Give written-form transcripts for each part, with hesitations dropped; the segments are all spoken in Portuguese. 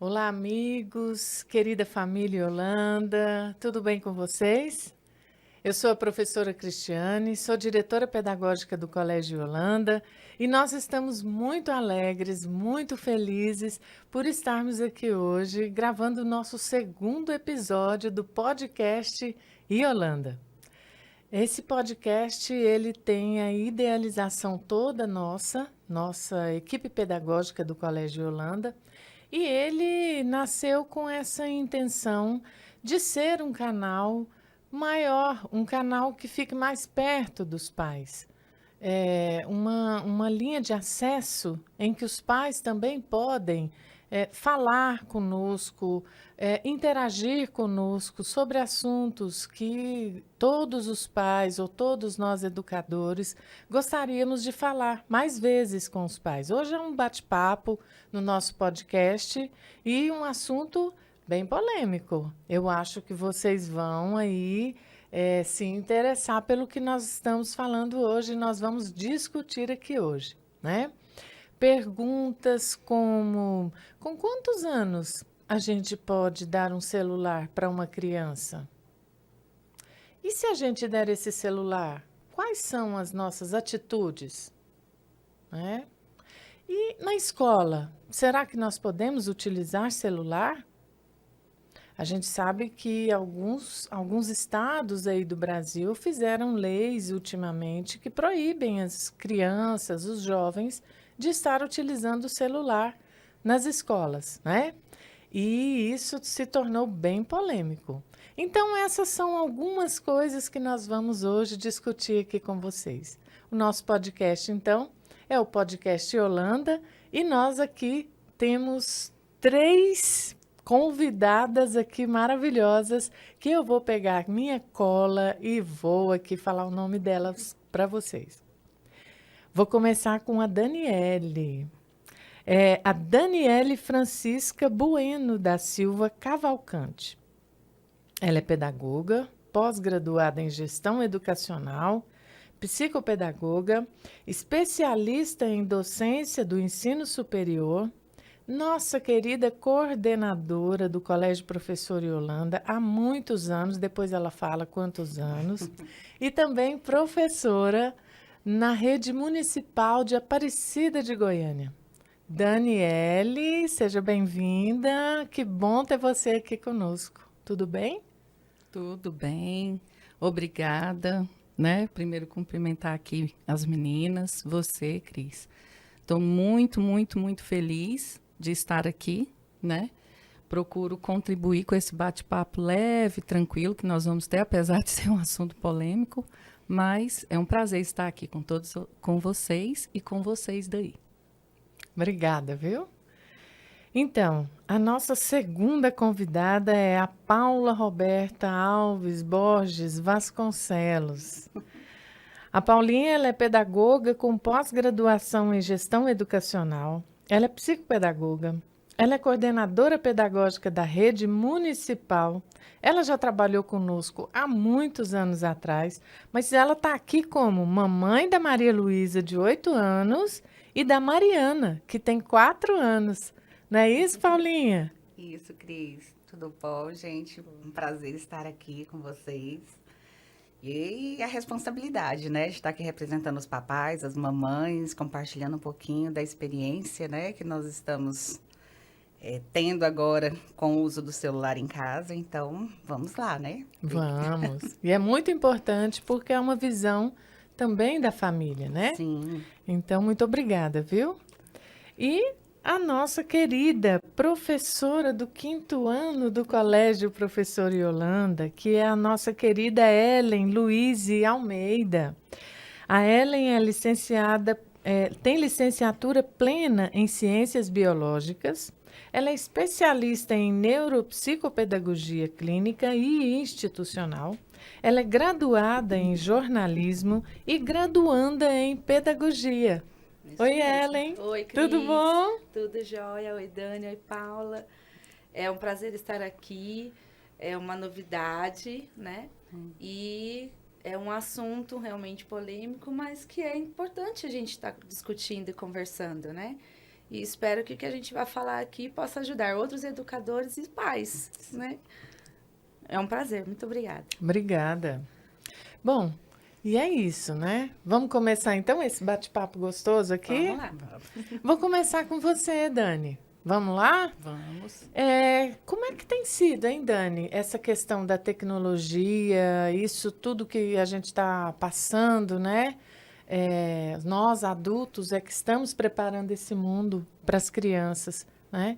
Olá, amigos, querida família Yolanda, tudo bem com vocês? Eu sou a professora Cristiane, sou diretora pedagógica do Colégio Yolanda e nós estamos muito alegres, muito felizes por estarmos aqui hoje gravando o nosso segundo episódio do podcast Yolanda. Esse podcast, ele tem a idealização toda nossa equipe pedagógica do Colégio Yolanda, e ele nasceu com essa intenção de ser um canal maior, um canal que fique mais perto dos pais. Uma linha de acesso em que os pais também podem falar conosco, interagir conosco sobre assuntos que todos os pais ou todos nós educadores gostaríamos de falar mais vezes com os pais. Hoje é um bate-papo no nosso podcast e um assunto bem polêmico. Eu acho que vocês vão aí se interessar pelo que nós estamos falando hoje, nós vamos discutir aqui hoje, né? Perguntas como: com quantos anos a gente pode dar um celular para uma criança? E se a gente der esse celular, quais são as nossas atitudes? Né? E na escola, será que nós podemos utilizar celular? A gente sabe que alguns estados aí do Brasil fizeram leis ultimamente que proíbem as crianças, os jovens, de estar utilizando o celular nas escolas, né? E isso se tornou bem polêmico. Então, essas são algumas coisas que nós vamos hoje discutir aqui com vocês. O nosso podcast, então, é o podcast Yolanda, e nós aqui temos três convidadas aqui maravilhosas que eu vou pegar minha cola e vou aqui falar o nome delas para vocês. Vou começar com a Daniele. É a Daniele Francisca Bueno da Silva Cavalcante. Ela é pedagoga, pós-graduada em gestão educacional, psicopedagoga, especialista em docência do ensino superior, nossa querida coordenadora do Colégio Professor Yolanda há muitos anos, depois ela fala quantos anos, e também professora na rede municipal de Aparecida de Goiânia. Daniele, seja bem-vinda. Que bom ter você aqui conosco. Tudo bem? Tudo bem, obrigada, né? Primeiro cumprimentar aqui as meninas, você, Cris. Estou muito feliz de estar aqui, né? Procuro contribuir com esse bate-papo leve, tranquilo que nós vamos ter, apesar de ser um assunto polêmico, mas é um prazer estar aqui com todos, com vocês e com vocês daí. Obrigada, viu? Então, a nossa segunda convidada é a Paula Roberta Alves Borges Vasconcelos. A Paulinha, ela é pedagoga com pós-graduação em gestão educacional. Ela é psicopedagoga. Ela é coordenadora pedagógica da rede municipal. Ela já trabalhou conosco há muitos anos atrás, mas ela está aqui como mamãe da Maria Luísa, de 8 anos, e da Mariana, que tem 4 anos. Não é isso, Paulinha? Isso, Cris. Tudo bom, gente? Um prazer estar aqui com vocês. E a responsabilidade, né, de estar aqui representando os papais, as mamães, compartilhando um pouquinho da experiência, né, que nós estamos tendo agora com o uso do celular em casa. Então, vamos lá, né? Vamos. E é muito importante porque é uma visão também da família, né? Sim. Então, muito obrigada, viu? E a nossa querida professora do 5º ano do Colégio Professor Yolanda, que é a nossa querida Ellen Luize Almeida. A Ellen é licenciada, tem licenciatura plena em Ciências Biológicas. Ela é especialista em neuropsicopedagogia clínica e institucional. Ela é graduada em jornalismo e graduanda em pedagogia. Isso Oi, mesmo. Ellen. Oi, Cris. Tudo bom? Tudo jóia. Oi, Dani. Oi, Paula. É um prazer estar aqui. É uma novidade, né? E é um assunto realmente polêmico, mas que é importante a gente estar discutindo e conversando, né? E espero que o que a gente vai falar aqui possa ajudar outros educadores e pais, né? É um prazer, muito obrigada. Obrigada. Bom, e é isso, né? Vamos começar então esse bate-papo gostoso aqui? Vamos lá. Vou começar com você, Dani. Vamos lá? Vamos. Como é que tem sido, hein, Dani, essa questão da tecnologia, isso tudo que a gente está passando, né? Nós, adultos, é que estamos preparando esse mundo para as crianças, né?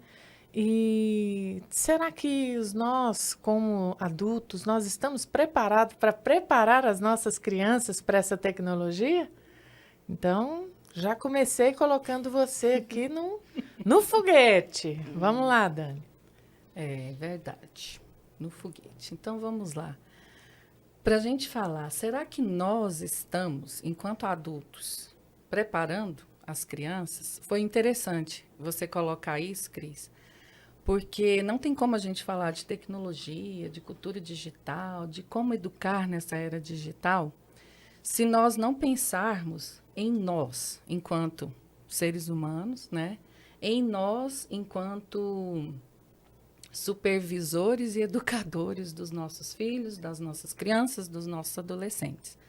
E será que nós, como adultos, nós estamos preparados para preparar as nossas crianças para essa tecnologia? Então, já comecei colocando você aqui no foguete. Vamos lá, Dani. É verdade. No foguete. Então, vamos lá. Para a gente falar, será que nós estamos, enquanto adultos, preparando as crianças? Foi interessante você colocar isso, Cris, porque não tem como a gente falar de tecnologia, de cultura digital, de como educar nessa era digital, se nós não pensarmos em nós, enquanto seres humanos, né? Em nós, enquanto supervisores e educadores dos nossos filhos, das nossas crianças, dos nossos adolescentes.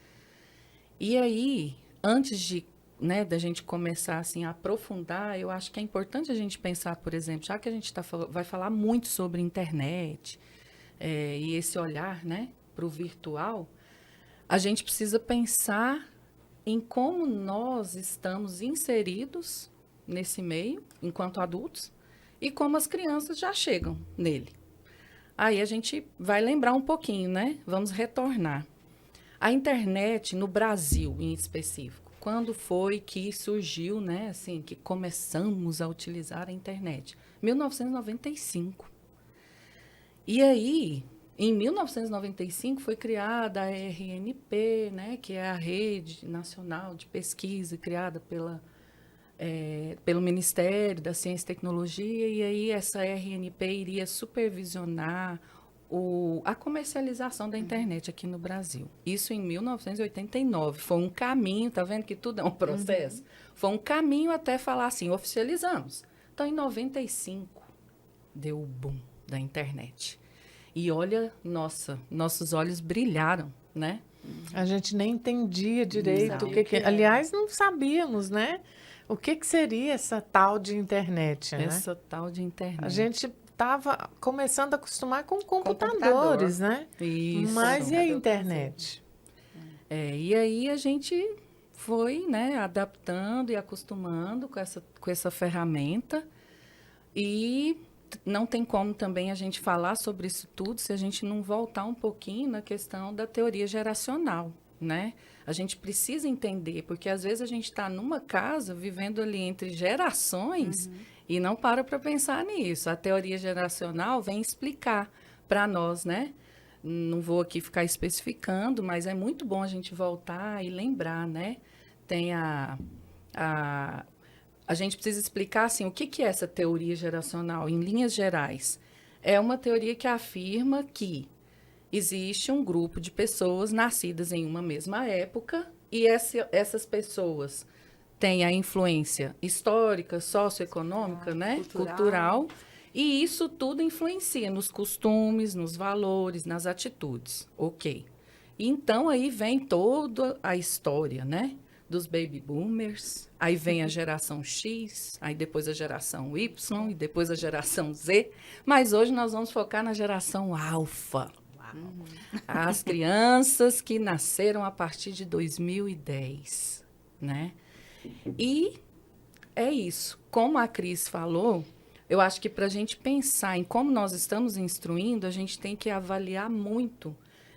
E aí, antes de, né, da gente começar assim, a aprofundar, eu acho que é importante a gente pensar, por exemplo, já que a gente vai falar muito sobre internet e esse olhar, né, para o virtual, a gente precisa pensar em como nós estamos inseridos nesse meio, enquanto adultos, e como as crianças já chegam nele. Aí a gente vai lembrar um pouquinho, né? Vamos retornar. A internet no Brasil, em específico, quando foi que surgiu, né? Assim, que começamos a utilizar a internet? 1995. E aí, em 1995, foi criada a RNP, né? Que é a Rede Nacional de Pesquisa, criada pelo Ministério da Ciência e Tecnologia, e aí essa RNP iria supervisionar a comercialização da internet aqui no Brasil. Isso em 1989. Foi um caminho, tá vendo que tudo é um processo? Foi um caminho até falar assim, oficializamos. Então, em 95, deu o boom da internet. E olha, nossos olhos brilharam, né? A gente nem entendia direito o que... Aliás, não sabíamos, né? O que seria essa tal de internet, né? Essa tal de internet. A gente estava começando a acostumar com computadores, né? Isso. Mas e a internet? E aí a gente foi, né, adaptando e acostumando com essa ferramenta. E não tem como também a gente falar sobre isso tudo se a gente não voltar um pouquinho na questão da teoria geracional, né? A gente precisa entender, porque às vezes a gente está numa casa vivendo ali entre gerações e não para pensar nisso. A teoria geracional vem explicar para nós, né? Não vou aqui ficar especificando, mas é muito bom a gente voltar e lembrar, né? Tem a gente precisa explicar, assim, o que é essa teoria geracional, em linhas gerais. É uma teoria que afirma que existe um grupo de pessoas nascidas em uma mesma época e essas pessoas têm a influência histórica, socioeconômica, né? Cultural. E isso tudo influencia nos costumes, nos valores, nas atitudes. Ok. Então, aí vem toda a história, né? Dos baby boomers, aí vem a geração X, aí depois a geração Y e depois a geração Z. Mas hoje nós vamos focar na geração alfa. As crianças que nasceram a partir de 2010, né? E é isso. Como a Cris falou, eu acho que para a gente pensar em como nós estamos instruindo, a gente tem que avaliar muito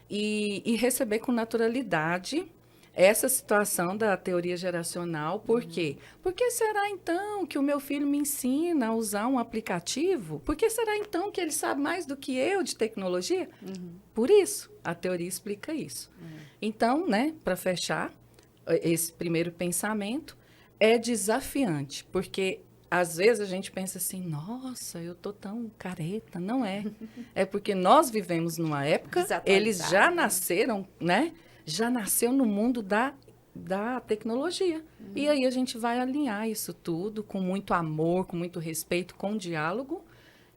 e receber com naturalidade essa situação da teoria geracional. Por quê? Por que será, então, que o meu filho me ensina a usar um aplicativo? Por que será, então, que ele sabe mais do que eu de tecnologia? Por isso, a teoria explica isso. Então, né, para fechar, esse primeiro pensamento é desafiante, porque às vezes a gente pensa assim, nossa, eu tô tão careta. Não é. É porque nós vivemos numa época, eles já nasceram, né? Já nasceu no mundo da da tecnologia. E aí a gente vai alinhar isso tudo com muito amor, com muito respeito, com diálogo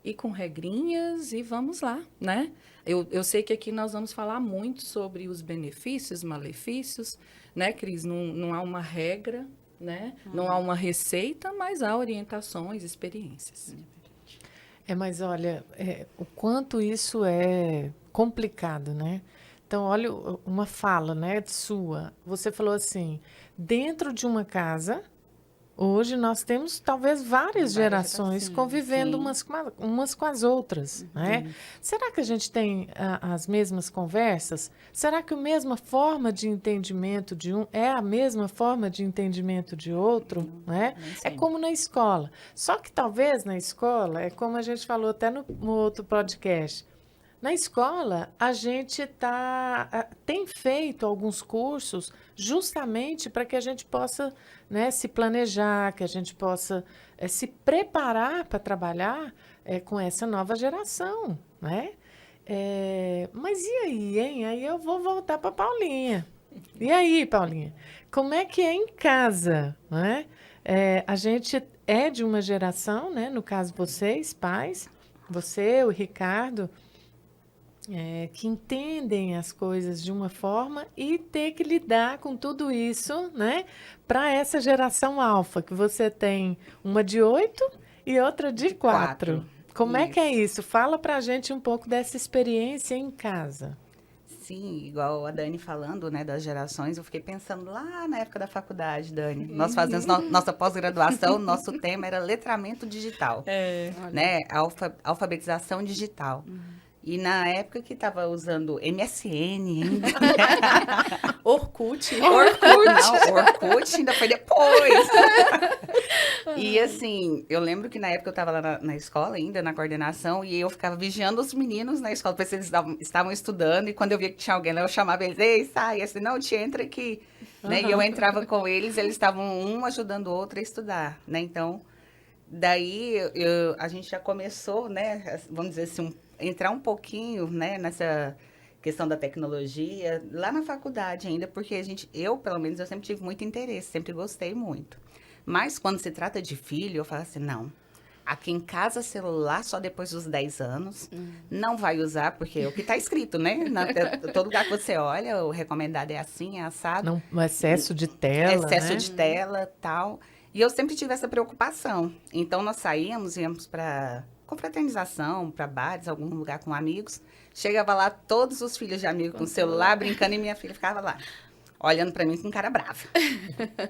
e com regrinhas e vamos lá, né? Eu sei que aqui nós vamos falar muito sobre os benefícios, malefícios, né, Cris? Não há uma regra, né? Não há uma receita, mas há orientações, experiências. Mas olha, o quanto isso é complicado, né? Então, olha uma fala, né, sua. Você falou assim, dentro de uma casa, hoje nós temos talvez várias gerações gerações, convivendo sim. umas com as outras, né? Será que a gente tem as mesmas conversas? Será que a mesma forma de entendimento de um é a mesma forma de entendimento de outro, né? nem É sempre. como na escola. Só que talvez na escola, é como a gente falou até no outro podcast, na escola, a gente tem feito alguns cursos justamente para que a gente possa, né, se planejar, que a gente possa se preparar para trabalhar com essa nova geração, né? Mas e aí, hein? Aí eu vou voltar para Paulinha. E aí, Paulinha? Como é que é em casa, né? A gente é de uma geração, né? No caso, vocês, pais, você, o Ricardo, que entendem as coisas de uma forma e ter que lidar com tudo isso, né? Para essa geração alfa, que você tem uma de 8 e outra de 4. Como é que é isso? Fala para a gente um pouco dessa experiência em casa. Sim, igual a Dani falando, né, das gerações, eu fiquei pensando lá na época da faculdade, Dani. Nós fazemos nossa pós-graduação, nosso tema era letramento digital, né, alfabetização digital. E na época que estava usando MSN ainda. Orkut. Não, Orkut ainda foi depois. E assim, eu lembro que na época eu estava lá na escola ainda, na coordenação, e eu ficava vigiando os meninos na escola, para ver se eles estavam estudando, e quando eu via que tinha alguém lá, eu chamava eles, ei, sai, assim, não, te entra aqui. Né? E eu entrava com eles estavam um ajudando o outro a estudar, né? Então, daí a gente já começou, né, vamos dizer assim, entrar um pouquinho, né, nessa questão da tecnologia, lá na faculdade ainda, porque eu, pelo menos, eu sempre tive muito interesse, sempre gostei muito. Mas quando se trata de filho, eu falo assim, não, aqui em casa celular só depois dos 10 anos, não vai usar, porque é o que está escrito, né? Todo lugar que você olha, o recomendado é assim, é assado. Não, um excesso de tela, Excesso né? de tela, tal. E eu sempre tive essa preocupação. Então, nós íamos para confraternização, para bares, algum lugar com amigos. Chegava lá, todos os filhos de amigos com celular, brincando, e minha filha ficava lá, olhando para mim com cara brava.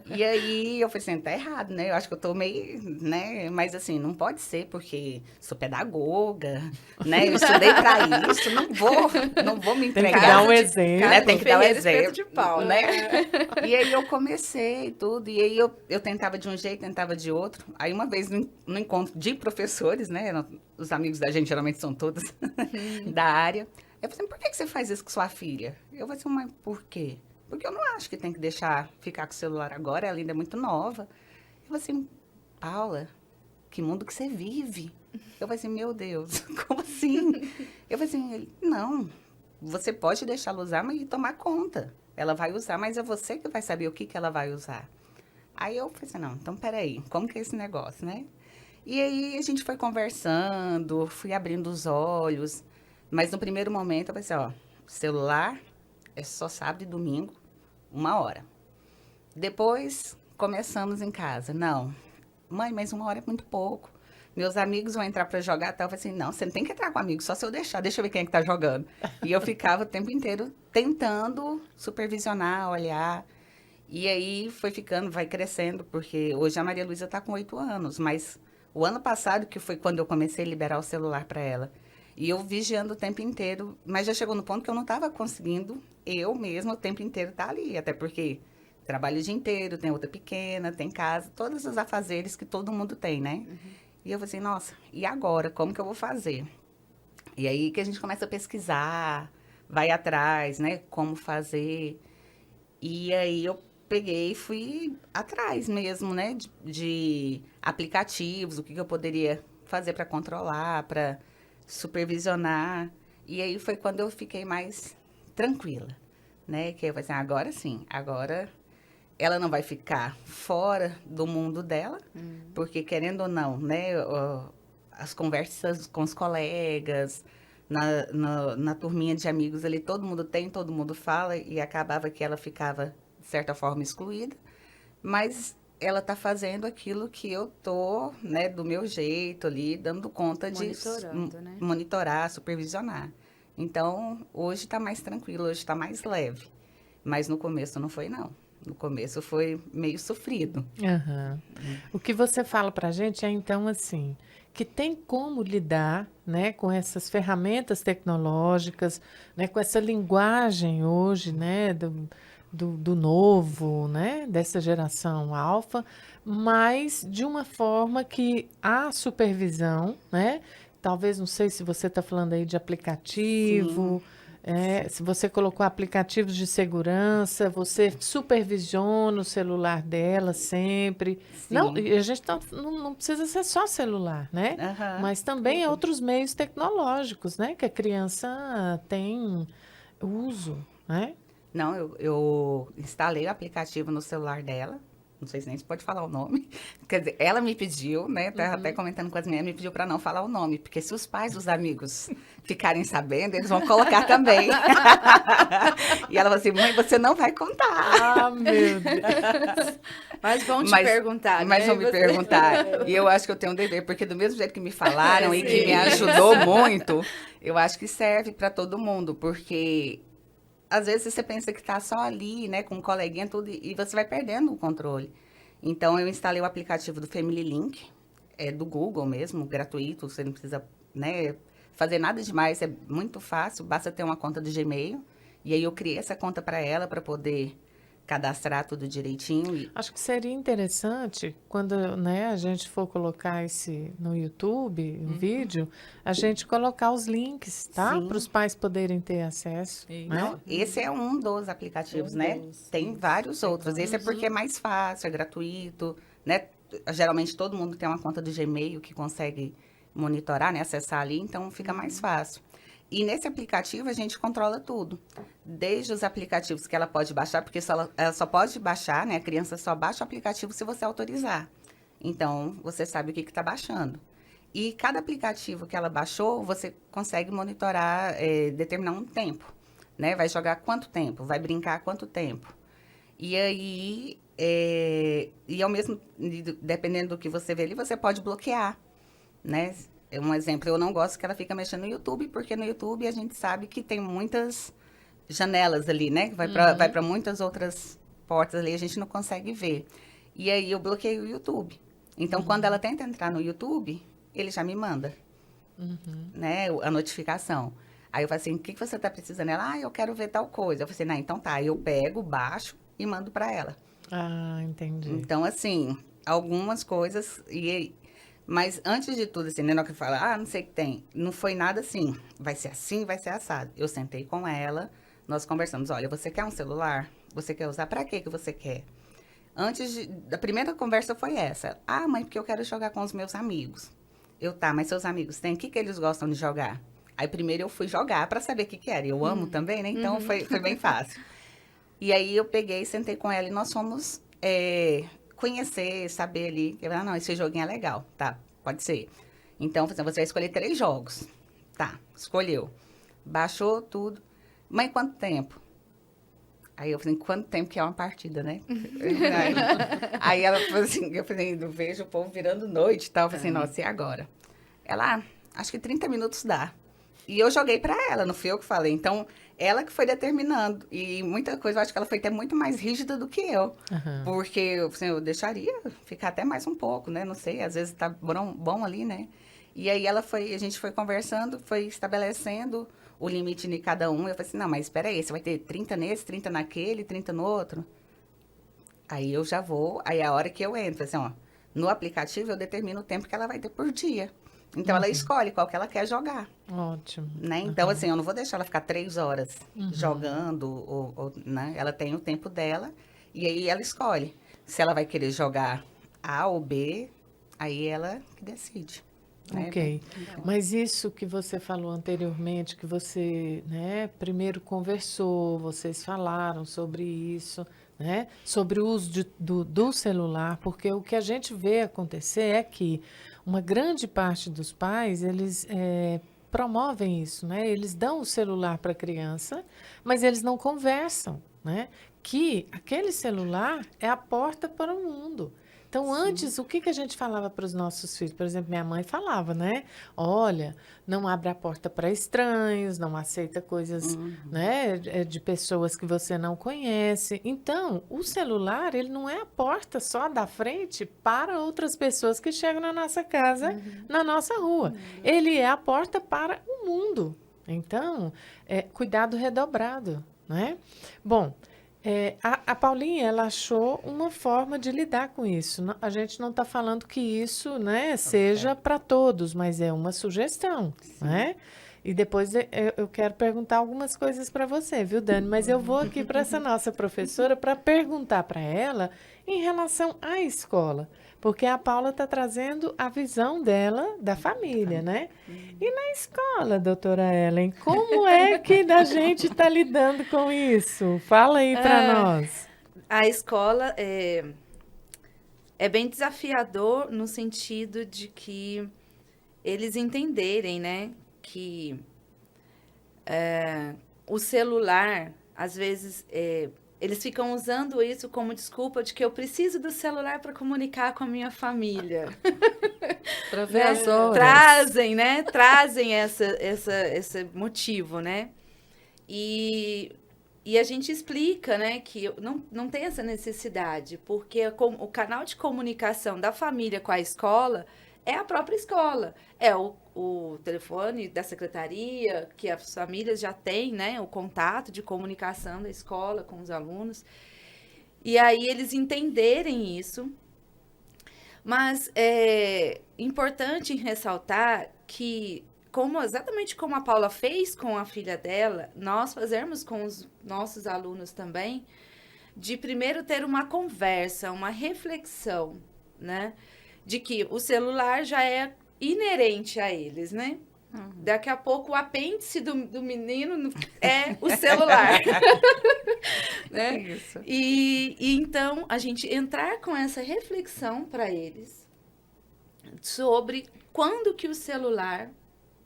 E aí, eu falei assim, tá errado, né? Eu acho que eu tô meio, né? Mas assim, não pode ser, porque sou pedagoga, né? Eu estudei para isso, não vou me entregar. Tem que dar um exemplo. Né? Tem que dar um Ferreira, exemplo. espeto de pau, né? E aí eu comecei tudo, e aí eu tentava de um jeito, tentava de outro. Aí uma vez no encontro de professores, né? Os amigos da gente geralmente são todos da área. Eu falei assim, por que você faz isso com sua filha? Eu falei assim, mas por quê? Porque eu não acho que tem que deixar ficar com o celular agora, ela ainda é muito nova. Eu falei assim, Paula, que mundo que você vive? Eu falei assim, meu Deus, como assim? Eu falei assim, não, você pode deixar ela usar, mas tomar conta. Ela vai usar, mas é você que vai saber o que ela vai usar. Aí eu falei assim, não, então peraí, como que é esse negócio, né? E aí a gente foi conversando, fui abrindo os olhos, mas no primeiro momento eu falei assim, ó, celular é só sábado e domingo, 1 hora. Depois começamos em casa, não, mãe, mas 1 hora é muito pouco. Meus amigos vão entrar para jogar, tal. Eu falei assim, não, você não tem que entrar com amigos, só se eu deixar, deixa eu ver quem é que tá jogando. E eu ficava o tempo inteiro tentando supervisionar, olhar. E aí foi ficando, vai crescendo, porque hoje a Maria Luísa está com 8 anos, mas o ano passado, que foi quando eu comecei a liberar o celular para ela, e eu vigiando o tempo inteiro, mas já chegou no ponto que eu não estava conseguindo, eu mesma, o tempo inteiro estar ali, até porque trabalho o dia inteiro, tem outra pequena, tem casa, todos os afazeres que todo mundo tem, né? E eu falei assim, nossa, e agora? Como que eu vou fazer? E aí que a gente começa a pesquisar, vai atrás, né? Como fazer. E aí eu peguei e fui atrás mesmo, né? De aplicativos, o que eu poderia fazer para controlar, para supervisionar. E aí foi quando eu fiquei mais tranquila, né? Que eu falei assim, agora sim, agora ela não vai ficar fora do mundo dela, porque querendo ou não, né, as conversas com os colegas, na turminha de amigos ali, todo mundo tem, todo mundo fala, e acabava que ela ficava, de certa forma, excluída, mas ela está fazendo aquilo que eu tô, né, do meu jeito ali, dando conta de Monitorando, né? monitorar, supervisionar. Então, hoje está mais tranquilo, hoje está mais leve. Mas no começo não foi, não. No começo foi meio sofrido. Aham. O que você fala para a gente é, então, assim, que tem como lidar, né, com essas ferramentas tecnológicas, né, com essa linguagem hoje, né, do novo, né, dessa geração alfa, mas de uma forma que a supervisão, né, talvez, não sei se você está falando aí de aplicativo, se você colocou aplicativos de segurança, você supervisiona o celular dela sempre. Não, Sim. e a gente não precisa ser só celular, né? Aham. Mas também outros meios tecnológicos, né? Que a criança tem uso, né? Não, eu instalei o aplicativo no celular dela. Não sei se nem se pode falar o nome. Quer dizer, ela me pediu, né? Tava até comentando com as meninas, me pediu para não falar o nome, porque se os pais dos amigos ficarem sabendo, eles vão colocar também. E ela falou assim: mãe, você não vai contar. Ah, meu Deus. Mas vão te Mas- perguntar, Mas né? vão me Você- perguntar. E eu acho que eu tenho um dever, porque do mesmo jeito que me falaram e que Sim. me ajudou muito, eu acho que serve para todo mundo, porque às vezes você pensa que está só ali, né, com um coleguinha, tudo, e você vai perdendo o controle. Então, eu instalei o aplicativo do Family Link, é do Google mesmo, gratuito, você não precisa, né, fazer nada demais, é muito fácil, basta ter uma conta do Gmail. E aí eu criei essa conta para ela, para poder cadastrar tudo direitinho. Acho que seria interessante quando, né, a gente for colocar esse no YouTube, um vídeo, a gente colocar os links, tá? Sim. Para os pais poderem ter acesso, Isso. né? Não, esse é um dos aplicativos, Um né? dos, Tem isso. vários Tem outros. Esse é porque é mais fácil, é gratuito, né? Geralmente todo mundo tem uma conta do Gmail que consegue monitorar, né? Acessar ali, então fica mais fácil. E nesse aplicativo a gente controla tudo. Desde os aplicativos que ela pode baixar, porque ela só pode baixar, né? A criança só baixa o aplicativo se você autorizar. Então, você sabe o que está baixando. E cada aplicativo que ela baixou, você consegue monitorar, determinar um tempo, né? Vai jogar quanto tempo? Vai brincar quanto tempo? E aí, e ao mesmo, dependendo do que você vê ali, você pode bloquear, né? Um exemplo, eu não gosto que ela fica mexendo no YouTube, porque no YouTube a gente sabe que tem muitas janelas ali, né? Que vai para muitas outras portas ali, a gente não consegue ver. E aí eu bloqueio o YouTube. Então, quando ela tenta entrar no YouTube, ele já me manda, né? A notificação. Aí eu falo assim, o que você está precisando? Ela, eu quero ver tal coisa. Eu falei assim, não, então tá. Eu pego, baixo e mando para ela. Ah, entendi. Então, assim, algumas coisas... Mas antes de tudo, assim, né, não que fala, não sei o que tem. Não foi nada assim, vai ser assado. Eu sentei com ela, nós conversamos. Olha, você quer um celular? Você quer usar? Pra que você quer? Da primeira conversa foi essa. Mãe, porque eu quero jogar com os meus amigos. Mas seus amigos têm? O que eles gostam de jogar? Aí primeiro eu fui jogar pra saber o que era. Eu amo também, né? Então foi bem fácil. E aí eu peguei, sentei com ela e nós fomos conhecer, saber ali. Eu falei, não, esse joguinho é legal. Tá, pode ser. Então, você vai escolher 3 jogos. Tá, escolheu. Baixou tudo. Mãe, quanto tempo? Aí eu falei, quanto tempo que é uma partida, né? Aí ela falou assim, eu falei, eu vejo o povo virando noite e tal. Eu falei assim, nossa, e agora? Ela, acho que 30 minutos dá. E eu joguei pra ela, não fui eu que falei. Então, ela que foi determinando. E muita coisa, eu acho que ela foi até muito mais rígida do que eu. Porque assim, eu deixaria ficar até mais um pouco, né? Não sei, às vezes tá bom ali, né? E aí a gente foi conversando, foi estabelecendo o limite de cada um. Eu falei assim, não, mas espera aí, você vai ter 30 nesse, 30 naquele, 30 no outro? Aí eu já vou, aí é a hora que eu entro, assim, ó, no aplicativo eu determino o tempo que ela vai ter por dia. Então, ela escolhe qual que ela quer jogar. Ótimo. Né? Então, assim, eu não vou deixar ela ficar 3 horas jogando, né? Ela tem o tempo dela, e aí ela escolhe. Se ela vai querer jogar A ou B, aí ela que decide. Né? Ok. Mas isso que você falou anteriormente, que você, né, primeiro conversou, vocês falaram sobre isso, né, sobre o uso do celular, porque o que a gente vê acontecer é que uma grande parte dos pais, eles promovem isso, né? Eles dão o celular para a criança, mas eles não conversam, né? Que aquele celular é a porta para o mundo. Então, antes, o que que a gente falava para os nossos filhos? Por exemplo, minha mãe falava, né? Olha, não abre a porta para estranhos, não aceita coisas, né, de pessoas que você não conhece. Então, o celular, ele não é a porta só da frente para outras pessoas que chegam na nossa casa, na nossa rua. Ele é a porta para o mundo. Então, cuidado redobrado, né? Bom, a Paulinha, ela achou uma forma de lidar com isso. A gente não está falando que isso, né, seja para todos, mas é uma sugestão, né? E depois eu quero perguntar algumas coisas para você, viu, Dani? Mas eu vou aqui para essa nossa professora para perguntar para ela em relação à escola. Porque a Paula está trazendo a visão dela, da família, né? E na escola, doutora Ellen, como é que a gente está lidando com isso? Fala aí para nós. A escola é bem desafiador no sentido de que eles entenderem, né, que o celular, às vezes, eles ficam usando isso como desculpa de que eu preciso do celular para comunicar com a minha família. Para ver as horas. Trazem esse motivo, né? E a gente explica, né, que não tem essa necessidade, porque o canal de comunicação da família com a escola é a própria escola. É o telefone da secretaria, que as famílias já têm, né, o contato de comunicação da escola com os alunos. E aí eles entenderem isso. Mas é importante ressaltar que, exatamente como a Paula fez com a filha dela, nós fazermos com os nossos alunos também, de primeiro ter uma conversa, uma reflexão, né? De que o celular já é inerente a eles, né? Daqui a pouco o apêndice do menino é o celular. Né? Isso. E então a gente entrar com essa reflexão para eles sobre quando que o celular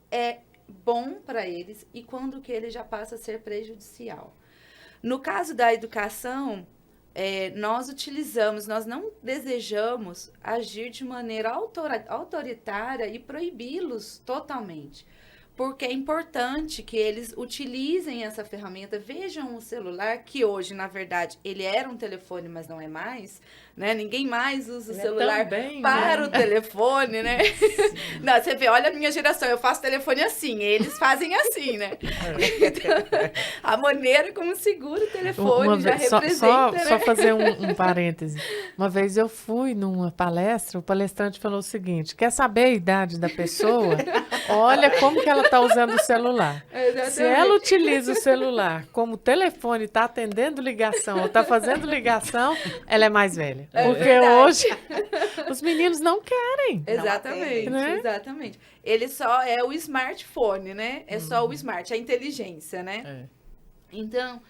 é bom para eles e quando que ele já passa a ser prejudicial. No caso da educação, nós não desejamos agir de maneira autoritária e proibi-los totalmente. Porque é importante que eles utilizem essa ferramenta, vejam o celular, que hoje, na verdade, ele era um telefone, mas não é mais, né? Ninguém mais usa o celular para o telefone, né? Não, você vê, olha a minha geração, eu faço telefone assim, eles fazem assim, né? Então, a maneira como segura o telefone já representa, né? Só fazer um parêntese. Uma vez eu fui numa palestra, o palestrante falou o seguinte, quer saber a idade da pessoa? Olha como que ela está usando o celular. Exatamente. Se ela utiliza o celular como telefone, está atendendo ligação ou está fazendo ligação, ela é mais velha. Porque hoje os meninos não querem. Exatamente, né? Exatamente. Ele só é o smartphone, né? É só o smart, a inteligência, né? Então,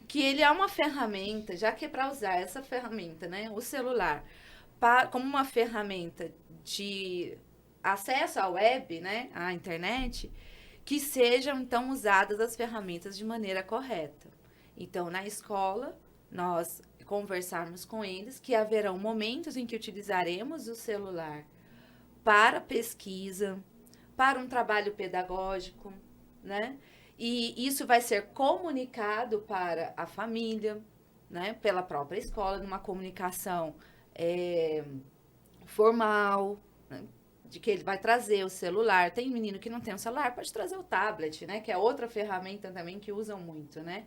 que ele é uma ferramenta, já que é para usar essa ferramenta, né? O celular, como uma ferramenta de acesso à web, né? À internet, que sejam, então, usadas as ferramentas de maneira correta. Então, na escola, nós conversarmos com eles que haverão momentos em que utilizaremos o celular para pesquisa, para um trabalho pedagógico, né? E isso vai ser comunicado para a família, né? Pela própria escola, numa comunicação formal, né? De que ele vai trazer o celular. Tem menino que não tem o celular, pode trazer o tablet, né? Que é outra ferramenta também que usam muito, né?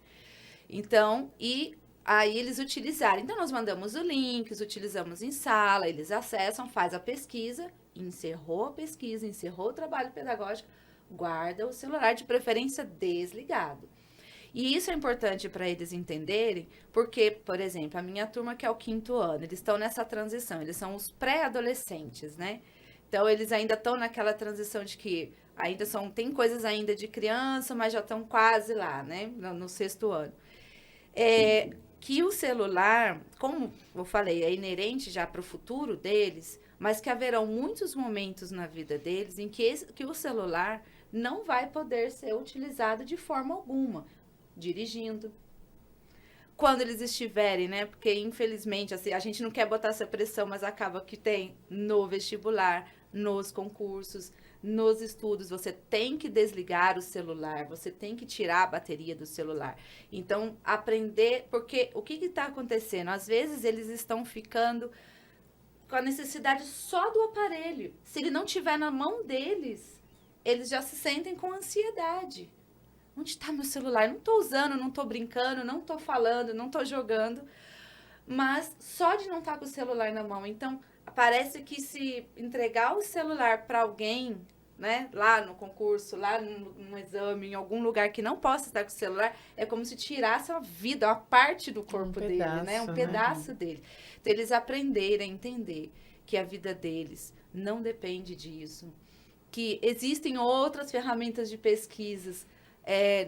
Então, aí eles utilizarem. Então, nós mandamos o link, utilizamos em sala, eles acessam, faz a pesquisa, encerrou a pesquisa, encerrou o trabalho pedagógico, guarda o celular, de preferência desligado. E isso é importante para eles entenderem, porque, por exemplo, a minha turma, que é o 5º ano, eles estão nessa transição, eles são os pré-adolescentes, né? Então, eles ainda estão naquela transição de que tem coisas ainda de criança, mas já estão quase lá, né? No 6º ano. que o celular, como eu falei, é inerente já para o futuro deles, mas que haverão muitos momentos na vida deles em que o celular não vai poder ser utilizado de forma alguma, dirigindo. Quando eles estiverem, né? Porque, infelizmente, assim, a gente não quer botar essa pressão, mas acaba que tem no vestibular, nos concursos, nos estudos, você tem que desligar o celular, você tem que tirar a bateria do celular. Então, aprender, porque o que está acontecendo? Às vezes, eles estão ficando com a necessidade só do aparelho. Se ele não tiver na mão deles, eles já se sentem com ansiedade. Onde está meu celular? Não estou usando, não estou brincando, não estou falando, não estou jogando. Mas só de não estar com o celular na mão. Então, parece que se entregar o celular para alguém, né, lá no concurso, lá no exame, em algum lugar que não possa estar com o celular, é como se tirasse a vida, uma parte do corpo dele, né? Um pedaço dele. Então, eles aprenderem a entender que a vida deles não depende disso. Que existem outras ferramentas de pesquisas,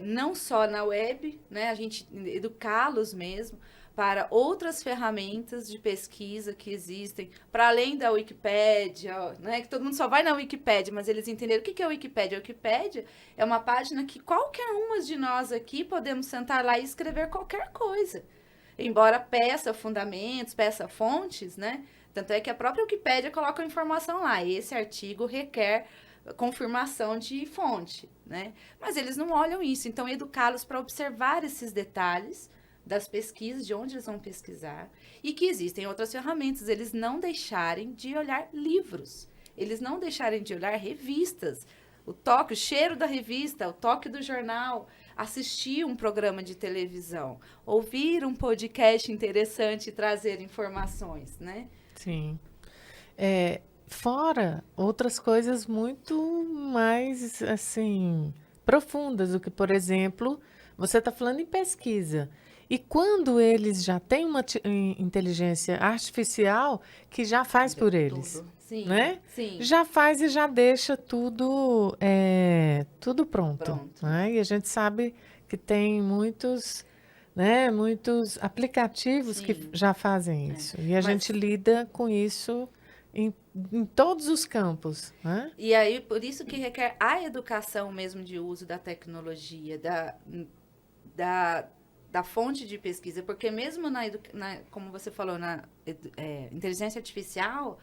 não só na web, né? A gente educá-los mesmo para outras ferramentas de pesquisa que existem, para além da Wikipédia, né? Que todo mundo só vai na Wikipédia, mas eles entenderam o que é a Wikipédia. A Wikipédia é uma página que qualquer uma de nós aqui podemos sentar lá e escrever qualquer coisa. Embora peça fundamentos, peça fontes, né? Tanto é que a própria Wikipédia coloca a informação lá. Esse artigo requer confirmação de fonte, né? Mas eles não olham isso. Então, educá-los para observar esses detalhes das pesquisas, de onde eles vão pesquisar, e que existem outras ferramentas, eles não deixarem de olhar livros, eles não deixarem de olhar revistas, o toque, o cheiro da revista, o toque do jornal, assistir um programa de televisão, ouvir um podcast interessante e trazer informações, né? Sim. Fora outras coisas muito mais, assim, profundas do que, por exemplo, você está falando em pesquisa. E quando eles já têm uma inteligência artificial que já faz por eles, Tudo. Sim, né? sim. Já faz e já deixa tudo, tudo pronto. Né? E a gente sabe que tem muitos, né, muitos aplicativos Sim. que já fazem isso. E a Mas- gente lida com isso em todos os campos. Né? E aí, por isso que requer a educação mesmo de uso da tecnologia, da fonte de pesquisa, porque mesmo como você falou, na inteligência artificial,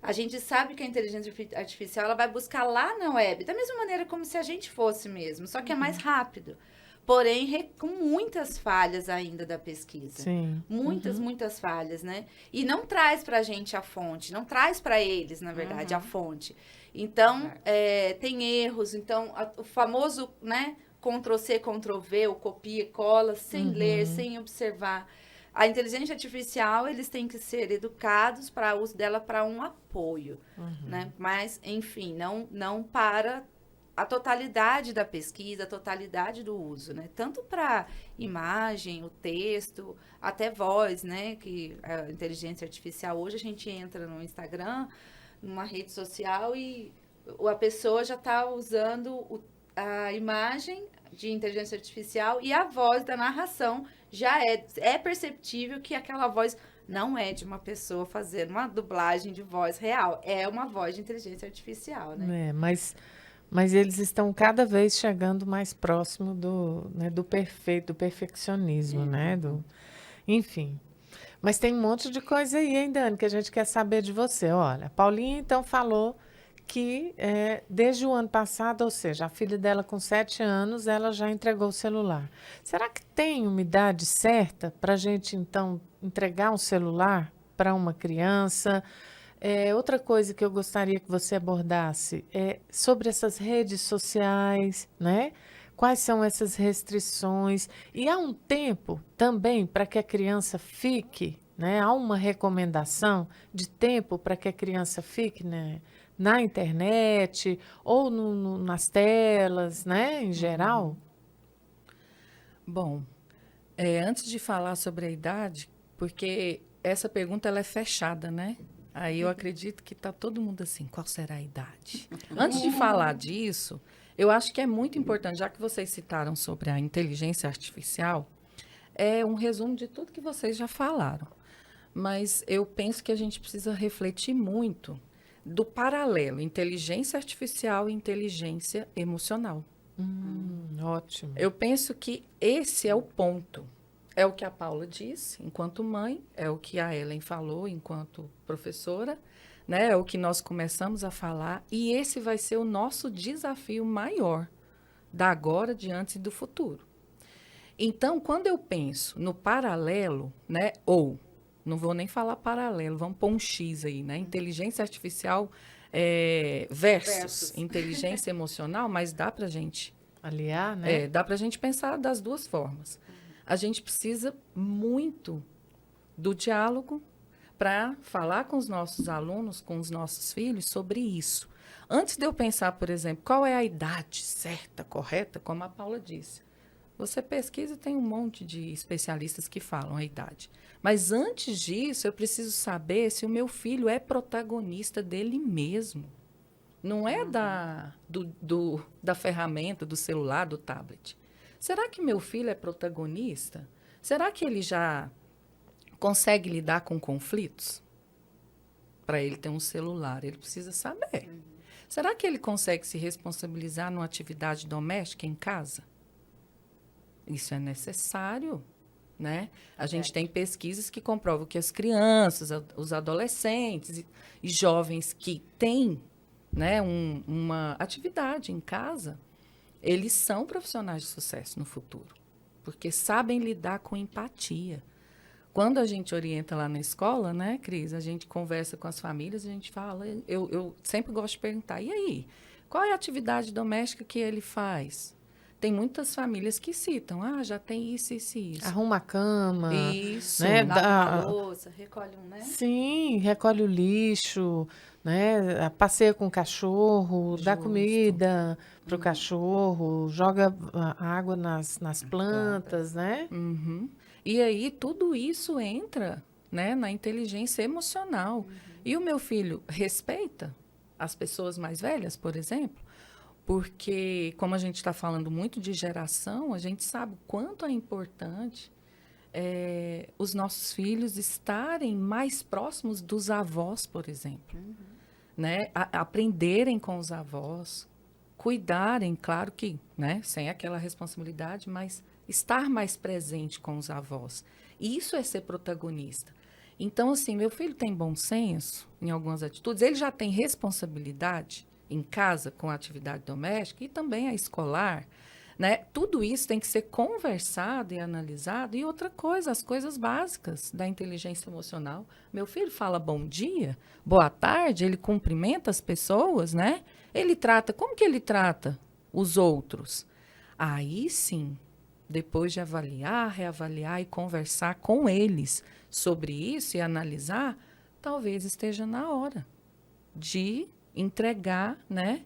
a gente sabe que a inteligência artificial ela vai buscar lá na web, da mesma maneira como se a gente fosse mesmo, só que é mais rápido. Porém, com muitas falhas ainda da pesquisa. Sim. Muitas falhas, né? E não traz para a gente a fonte, não traz para eles, na verdade, a fonte. Então, tem erros. Então, o famoso, né, Ctrl+C, Ctrl+V, o copia e cola, sem ler, sem observar. A inteligência artificial, eles têm que ser educados para o uso dela para um apoio, né? Mas, enfim, não para a totalidade da pesquisa, a totalidade do uso, né? Tanto para imagem, o texto, até voz, né? Que a inteligência artificial, hoje a gente entra no Instagram, numa rede social e a pessoa já está usando a imagem de inteligência artificial e a voz da narração já é perceptível que aquela voz não é de uma pessoa fazendo uma dublagem de voz real, é uma voz de inteligência artificial, né? Mas eles estão cada vez chegando mais próximo do perfeito, do perfeccionismo, né? Enfim. Mas tem um monte de coisa aí, hein, Dani, que a gente quer saber de você. Olha, a Paulinha, então, falou que desde o ano passado, ou seja, a filha dela com 7 anos, ela já entregou o celular. Será que tem uma idade certa para a gente, então, entregar um celular para uma criança? Outra coisa que eu gostaria que você abordasse é sobre essas redes sociais, né? Quais são essas restrições? E há um tempo também para que a criança fique, né? Há uma recomendação de tempo para que a criança fique, né? Na internet ou nas telas, né? Em geral? Bom, antes de falar sobre a idade, porque essa pergunta ela é fechada, né? Aí eu acredito que está todo mundo assim, qual será a idade? Antes de falar disso, eu acho que é muito importante, já que vocês citaram sobre a inteligência artificial, é um resumo de tudo que vocês já falaram. Mas eu penso que a gente precisa refletir muito do paralelo inteligência artificial e inteligência emocional. Ótimo. Eu penso que esse é o ponto. É o que a Paula disse, enquanto mãe, é o que a Ellen falou, enquanto professora, né? É o que nós começamos a falar, e esse vai ser o nosso desafio maior da agora, de antes e do futuro. Então, quando eu penso no paralelo, né? Ou, não vou nem falar paralelo, vamos pôr um X aí, né? Inteligência artificial versus inteligência emocional, mas dá para a gente Aliar, né? dá para a gente pensar das duas formas. A gente precisa muito do diálogo para falar com os nossos alunos, com os nossos filhos sobre isso. Antes de eu pensar, por exemplo, qual é a idade certa, correta, como a Paula disse. Você pesquisa, tem um monte de especialistas que falam a idade. Mas antes disso, eu preciso saber se o meu filho é protagonista dele mesmo. Não é da ferramenta, do celular, do tablet. Será que meu filho é protagonista? Será que ele já consegue lidar com conflitos? Para ele ter um celular, ele precisa saber. Será que ele consegue se responsabilizar numa atividade doméstica em casa? Isso é necessário, né? A gente tem pesquisas que comprovam que as crianças, os adolescentes e jovens que têm, né, uma atividade em casa, eles são profissionais de sucesso no futuro, porque sabem lidar com empatia. Quando a gente orienta lá na escola, né, Cris, a gente conversa com as famílias, a gente fala, eu sempre gosto de perguntar, e aí, qual é a atividade doméstica que ele faz? Tem muitas famílias que citam, já tem isso, isso e isso. Arruma a cama. Isso. Né? Lava uma louça, recolhe né? Sim, recolhe o lixo, né? Passeia com o cachorro, dá Justo. comida para o cachorro, joga água nas plantas, né? Uhum. E aí tudo isso entra, né, na inteligência emocional. E o meu filho respeita as pessoas mais velhas, por exemplo, porque como a gente está falando muito de geração, a gente sabe o quanto é importante os nossos filhos estarem mais próximos dos avós, por exemplo. Né? Aprenderem com os avós, cuidarem, claro que, né, sem aquela responsabilidade, mas estar mais presente com os avós. E isso é ser protagonista. Então, assim, meu filho tem bom senso em algumas atitudes, ele já tem responsabilidade em casa com a atividade doméstica e também a escolar, né? Tudo isso tem que ser conversado e analisado. E outra coisa, as coisas básicas da inteligência emocional. Meu filho fala bom dia, boa tarde, ele cumprimenta as pessoas, né? Como que ele trata os outros? Aí sim, depois de avaliar, reavaliar e conversar com eles sobre isso e analisar, talvez esteja na hora de entregar, né?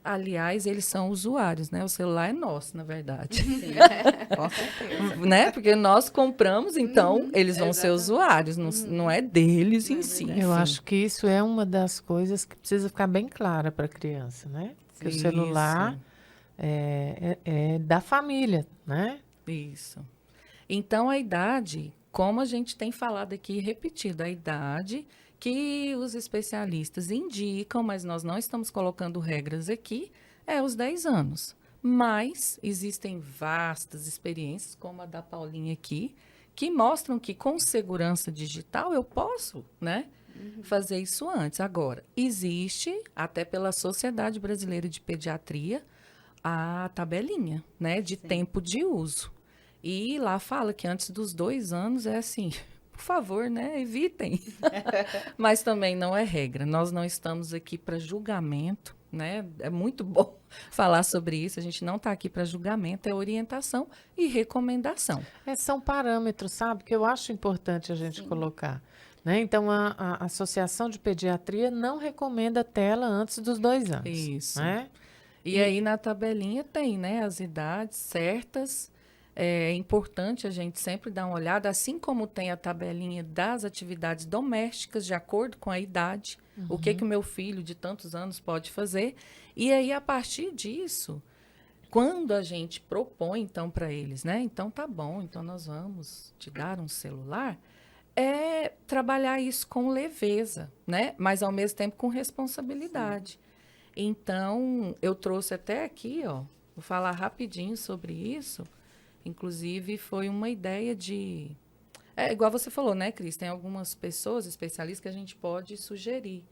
Aliás, eles são usuários, né? O celular é nosso, na verdade. Sim, com certeza. Né? Porque nós compramos, então eles vão ser usuários, não é deles em si. Eu acho que isso é uma das coisas que precisa ficar bem clara para a criança, né? Que o celular é da família, né? Isso. Então, a idade, como a gente tem falado aqui e repetido, a idade que os especialistas indicam, mas nós não estamos colocando regras aqui, é os 10 anos. Mas existem vastas experiências, como a da Paulinha aqui, que mostram que com segurança digital eu posso, né, fazer isso antes. Agora, existe, até pela Sociedade Brasileira de Pediatria, a tabelinha, né, de tempo de uso. E lá fala que antes dos 2 anos é assim, por favor, né, evitem. Mas também não é regra. Nós não estamos aqui para julgamento, né? É muito bom falar sobre isso. A gente não está aqui para julgamento, é orientação e recomendação. São parâmetros, sabe, que eu acho importante a gente colocar. Né? Então, a Associação de Pediatria não recomenda tela antes dos 2 anos. Isso. Né? E aí na tabelinha tem, né, as idades certas. É importante a gente sempre dar uma olhada, assim como tem a tabelinha das atividades domésticas, de acordo com a idade, o que o meu filho de tantos anos pode fazer. E aí, a partir disso, quando a gente propõe, então, para eles, né? Então, tá bom, então nós vamos te dar um celular, é trabalhar isso com leveza, né? Mas, ao mesmo tempo, com responsabilidade. Sim. Então, eu trouxe até aqui, ó, vou falar rapidinho sobre isso. Inclusive, foi uma ideia de... igual você falou, né, Cris? Tem algumas pessoas, especialistas, que a gente pode sugerir.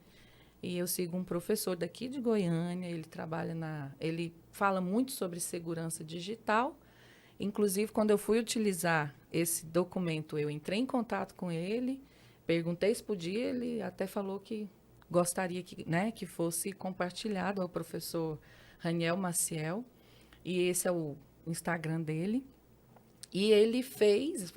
E eu sigo um professor daqui de Goiânia, ele trabalha ele fala muito sobre segurança digital. Inclusive, quando eu fui utilizar esse documento, eu entrei em contato com ele, perguntei se podia, ele até falou que gostaria que fosse compartilhado ao professor Raniel Maciel, e esse é o Instagram dele. E ele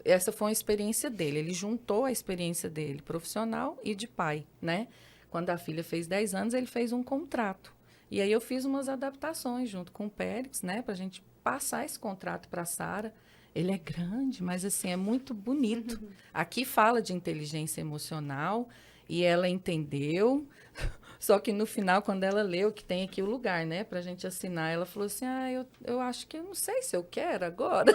essa foi uma experiência dele, ele juntou a experiência dele profissional e de pai, né? Quando a filha fez 10 anos, ele fez um contrato. E aí eu fiz umas adaptações junto com o Périx, né? Para a gente passar esse contrato para a Sara. Ele é grande, mas assim, é muito bonito. Aqui fala de inteligência emocional e ela entendeu. Só que no final, quando ela leu, que tem aqui o lugar, né? Para a gente assinar, ela falou assim, eu acho que eu não sei se eu quero agora.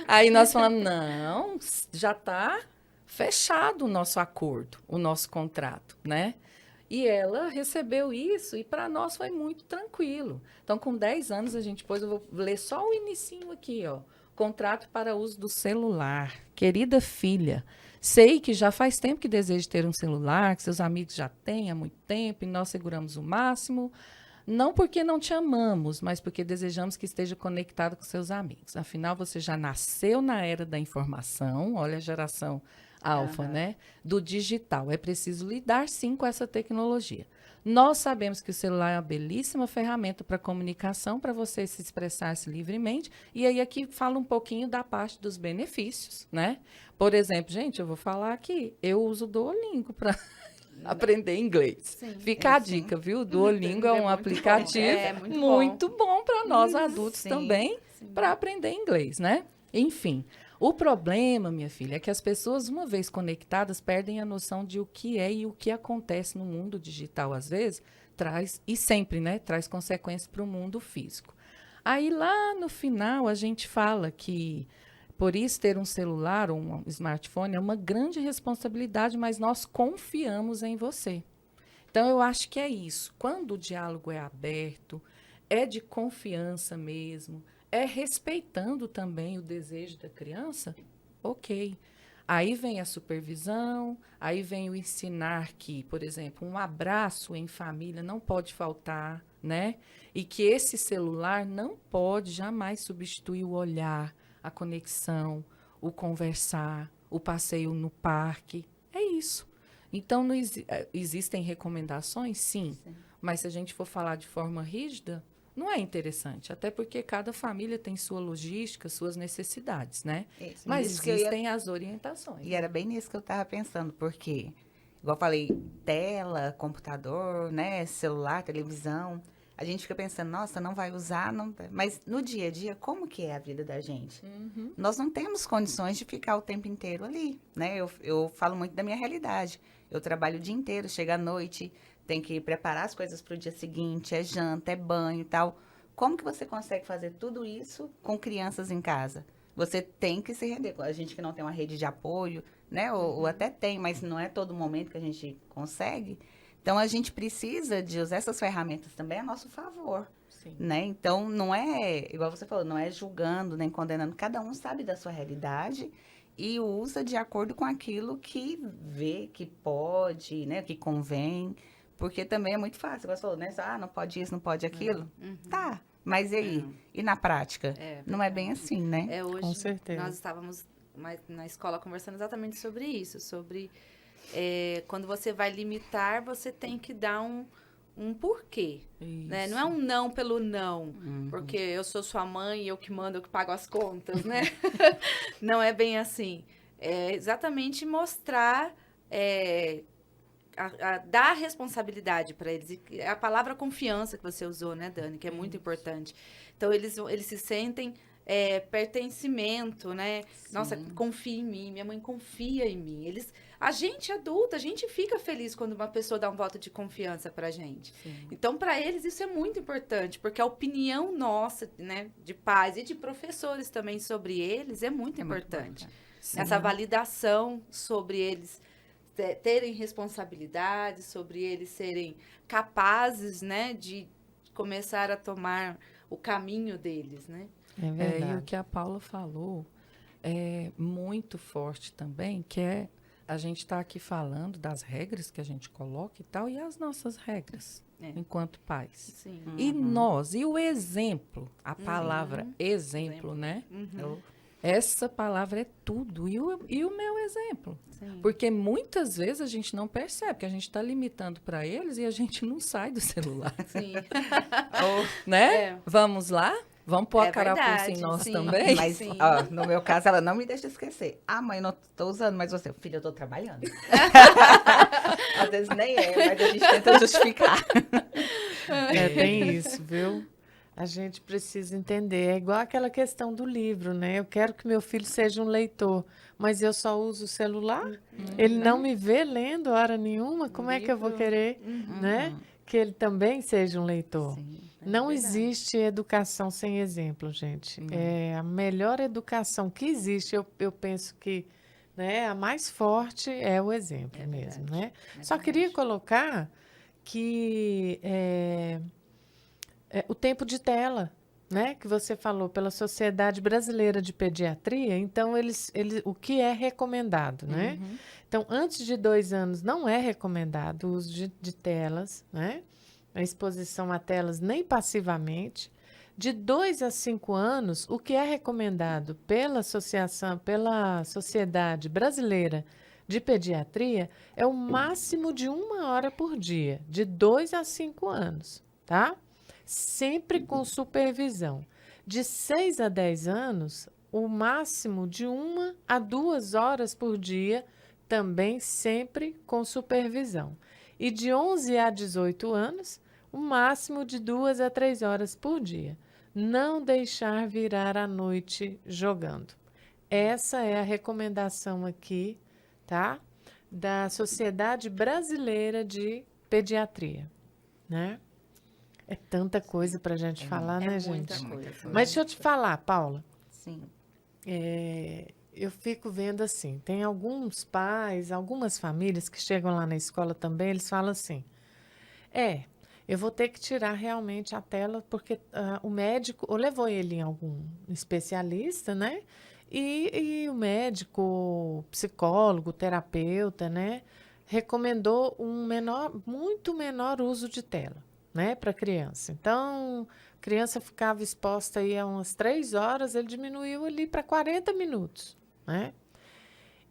Aí nós falamos, não, já está... fechado o nosso acordo, o nosso contrato, né? E ela recebeu isso e para nós foi muito tranquilo. Então, com 10 anos, a gente pôs, eu vou ler só o inicinho aqui, ó. Contrato para uso do celular. Querida filha, sei que já faz tempo que deseja ter um celular, que seus amigos já têm há muito tempo e nós seguramos o máximo. Não porque não te amamos, mas porque desejamos que esteja conectado com seus amigos. Afinal, você já nasceu na era da informação, olha a geração alfa, né? Do digital. É preciso lidar, sim, com essa tecnologia. Nós sabemos que o celular é uma belíssima ferramenta para comunicação, para você se expressar-se livremente. E aí aqui fala um pouquinho da parte dos benefícios, né? Por exemplo, gente, eu vou falar aqui, eu uso o Duolingo para aprender inglês. Sim, fica a dica, viu? O Duolingo é um aplicativo muito bom para nós adultos também, para aprender inglês, né? Enfim, o problema, minha filha, é que as pessoas, uma vez conectadas, perdem a noção de o que é e o que acontece no mundo digital, às vezes, e sempre, né, traz consequências para o mundo físico. Aí, lá no final, a gente fala que, por isso, ter um celular ou um smartphone é uma grande responsabilidade, mas nós confiamos em você. Então, eu acho que é isso. Quando o diálogo é aberto, é de confiança mesmo, é respeitando também o desejo da criança, ok. Aí vem a supervisão, aí vem o ensinar que, por exemplo, um abraço em família não pode faltar, né? E que esse celular não pode jamais substituir o olhar, a conexão, o conversar, o passeio no parque. É isso. Então, não existem recomendações? Sim. Mas se a gente for falar de forma rígida, não é interessante, até porque cada família tem sua logística, suas necessidades, né? Isso, mas existem as orientações. E era bem nisso que eu estava pensando, porque, igual eu falei, tela, computador, né, celular, televisão, a gente fica pensando, nossa, não vai usar, não... mas no dia a dia, como que é a vida da gente? Uhum. Nós não temos condições de ficar o tempo inteiro ali, né? Eu falo muito da minha realidade. Eu trabalho o dia inteiro, chega à noite... tem que preparar as coisas para o dia seguinte, é janta, é banho e tal. Como que você consegue fazer tudo isso com crianças em casa? Você tem que se render. A gente que não tem uma rede de apoio, né? Ou até tem, mas não é todo momento que a gente consegue. Então, a gente precisa de usar essas ferramentas também a nosso favor. Sim. Né? Então, não é, igual você falou, não é julgando nem condenando. Cada um sabe da sua realidade e usa de acordo com aquilo que vê, que pode, né? Que convém. Porque também é muito fácil, você falou, né? Não pode isso, não pode aquilo. Uhum. Tá, mas e aí? E na prática? Não é bem assim, né? Hoje, com certeza. Nós estávamos na escola conversando exatamente sobre isso, sobre quando você vai limitar, você tem que dar um porquê. Né? Não é um não pelo não, porque eu sou sua mãe, eu que mando, eu que pago as contas, né? Não é bem assim. É exatamente mostrar... dar responsabilidade para eles. E a palavra confiança que você usou, né, Dani? Que é muito importante. Então, eles se sentem pertencimento, né? Sim. Nossa, confia em mim. Minha mãe confia em mim. A gente adulta, a gente fica feliz quando uma pessoa dá um voto de confiança pra gente. Sim. Então, para eles, isso é muito importante, porque a opinião nossa, né, de pais e de professores também sobre eles é muito importante. Essa validação sobre eles terem responsabilidade, sobre eles serem capazes, né, de começar a tomar o caminho deles, né? É verdade. E o que a Paula falou é muito forte também, que é a gente está aqui falando das regras que a gente coloca e tal, e as nossas regras enquanto pais. Sim. E nós, e o exemplo, a palavra exemplo, né? Essa palavra é tudo. E o meu exemplo. Sim. Porque muitas vezes a gente não percebe que a gente está limitando para eles e a gente não sai do celular. Sim. Né? É. Vamos lá? Vamos pôr É a carapuça verdade, em nós sim. também? Mas, Sim. ó, no meu caso, ela não me deixa esquecer. Ah, mãe, não tô usando, mas você, filha, eu tô trabalhando. Às vezes nem é, mas a gente tenta justificar. Tem isso, viu? A gente precisa entender. É igual aquela questão do livro, né? Eu quero que meu filho seja um leitor, mas eu só uso o celular. Ele não me vê lendo hora nenhuma. Como é que eu vou Livro. querer, né? Que ele também seja um leitor. Sim. Não verdade. existe educação sem exemplo, gente. É a melhor educação que existe. Eu penso que, né, a mais forte é o exemplo mesmo, né? Só queria colocar que o tempo de tela, né, que você falou pela Sociedade Brasileira de Pediatria, então o que é recomendado, né? Então, antes de 2 anos não é recomendado o uso de telas, né? A exposição a telas nem passivamente. De 2 a 5 anos, o que é recomendado pela Sociedade Brasileira de Pediatria é o máximo de 1 hora por dia, de 2 a 5 anos, tá? Sempre com supervisão. De 6 a 10 anos, o máximo de 1 a 2 horas por dia, também sempre com supervisão. E de 11 a 18 anos, o máximo de 2 a 3 horas por dia. Não deixar virar a noite jogando. Essa é a recomendação aqui, tá? Da Sociedade Brasileira de Pediatria, né? É tanta coisa para a gente falar, né, muita gente? coisa. Mas deixa eu te falar, Paula. Sim. Eu fico vendo assim, tem alguns pais, algumas famílias que chegam lá na escola também, eles falam assim, eu vou ter que tirar realmente a tela, porque o médico levou ele em algum especialista, né? E o médico, psicólogo, terapeuta, né? Recomendou muito menor uso de tela, né? Para a criança. Então, a criança ficava exposta aí a umas 3 horas, ele diminuiu ali para 40 minutos, né?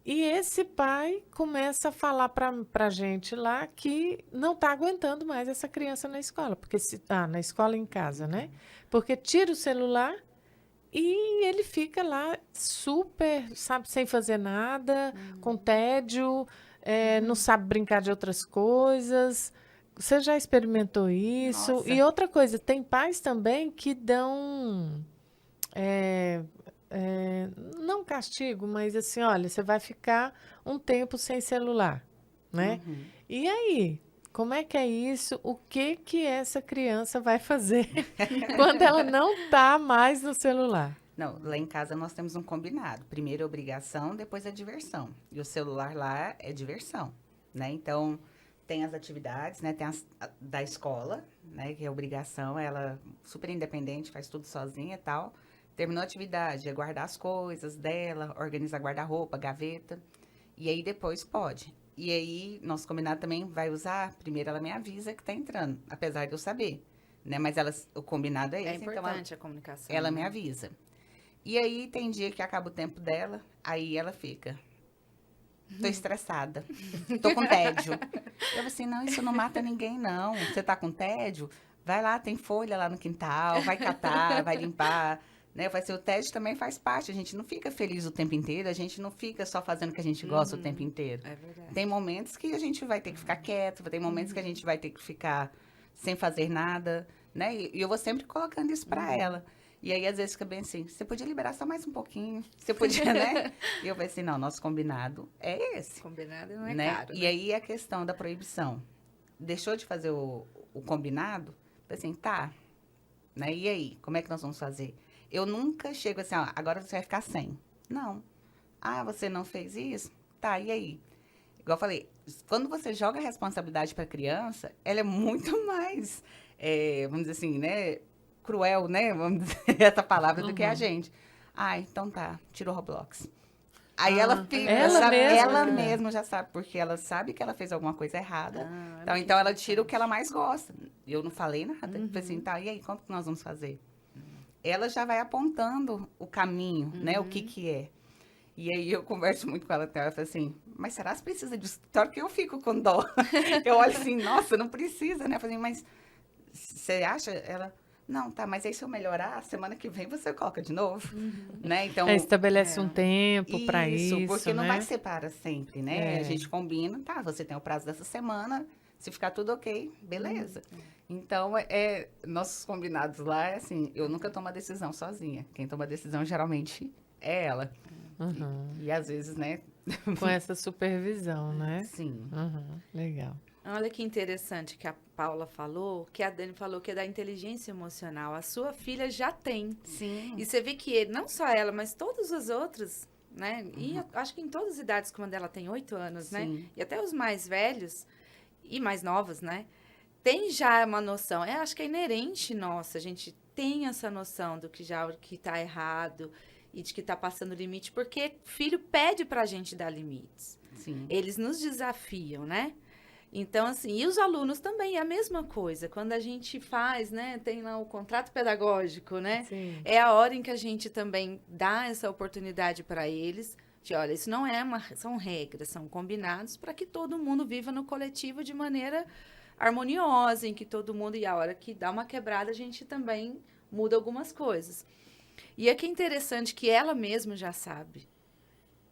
E esse pai começa a falar para a gente lá que não está aguentando mais essa criança na escola, porque na escola e em casa, né? Porque tira o celular e ele fica lá super, sabe, sem fazer nada, com tédio, não sabe brincar de outras coisas. Você já experimentou isso? Nossa. E outra coisa, tem pais também que dão não castigo, mas assim, olha, você vai ficar um tempo sem celular, né? E aí, como é que é isso? O que essa criança vai fazer quando ela não está mais no celular? Não, lá em casa nós temos um combinado. Primeiro é obrigação, depois é diversão. E o celular lá é diversão, né? Então, tem as atividades, né? Tem da escola, né? Que é obrigação, ela super independente, faz tudo sozinha e tal. Terminou a atividade, é guardar as coisas dela, organizar guarda-roupa, gaveta. E aí depois pode. E aí, nosso combinado também vai usar, primeiro ela me avisa que tá entrando, apesar de eu saber, né? Mas o combinado é esse, É então importante a comunicação. ela né? me avisa. E aí tem dia que acaba o tempo dela, aí ela fica. Tô estressada, tô com tédio. Eu assim, não, isso não mata ninguém, não. Você tá com tédio? Vai lá, tem folha lá no quintal, vai catar, vai limpar. Né? O tédio também faz parte, a gente não fica feliz o tempo inteiro, a gente não fica só fazendo o que a gente gosta o tempo inteiro. É verdade. Tem momentos que a gente vai ter que ficar quieto, tem momentos que a gente vai ter que ficar sem fazer nada, né? E eu vou sempre colocando isso para ela. E aí, às vezes, fica bem assim, você podia liberar só mais um pouquinho, você podia, né? E eu falei assim, não, nosso combinado é esse. Combinado não é Né? caro, E né? aí, a questão da proibição. Deixou de fazer o combinado, falei assim, tá, né? E aí, como é que nós vamos fazer? Eu nunca chego assim, ó, agora você vai ficar sem. Não. Ah, você não fez isso? Tá, e aí? Igual eu falei, quando você joga a responsabilidade para a criança, ela é muito mais, vamos dizer assim, né? Cruel, né? Vamos dizer essa palavra do que a gente. Ah, então tá, tirou o Roblox. Aí ela fica, ela sabe? mesma Ela que dá. mesma já sabe, porque ela sabe que ela fez alguma coisa errada. Ah, Então, que então ela tira o que ela interessante. mais gosta. Eu não falei nada. Falei assim, tá, e aí, como que nós vamos fazer? Ela já vai apontando o caminho, né? O que é. E aí eu converso muito com ela até. Ela fala assim, mas será que precisa disso? Pior que eu fico com dó. Eu olho assim, nossa, não precisa, né? Eu falei, mas você acha? Ela, não, tá, mas aí se eu melhorar, semana que vem você coloca de novo, né? Então, Estabelece um tempo para isso, isso, porque não né? vai ser para sempre, né? É. A gente combina, tá, você tem o prazo dessa semana, se ficar tudo ok, beleza. Então, nossos combinados lá, é assim, eu nunca tomo a decisão sozinha. Quem toma a decisão geralmente é ela. Uhum. E às vezes, né? Com essa supervisão, né? Sim. Uhum. Legal. Olha que interessante que a Paula falou, que a Dani falou que é da inteligência emocional. A sua filha já tem. Sim. E você vê que não só ela, mas todas as outras, né? E acho que em todas as idades, quando ela tem 8 anos, né? Sim. E até os mais velhos e mais novos, né? Tem já uma noção. Acho que é inerente nossa. A gente tem essa noção do que já o que tá errado e de que tá passando o limite, porque filho pede pra gente dar limites. Sim. Eles nos desafiam, né? Então, assim, e os alunos também é a mesma coisa. Quando a gente faz, né, tem lá o contrato pedagógico, né? Sim. É a hora em que a gente também dá essa oportunidade para eles de, olha, isso não é são regras, são combinados para que todo mundo viva no coletivo de maneira harmoniosa, em que todo mundo, e a hora que dá uma quebrada, a gente também muda algumas coisas. E é que é interessante que ela mesma já sabe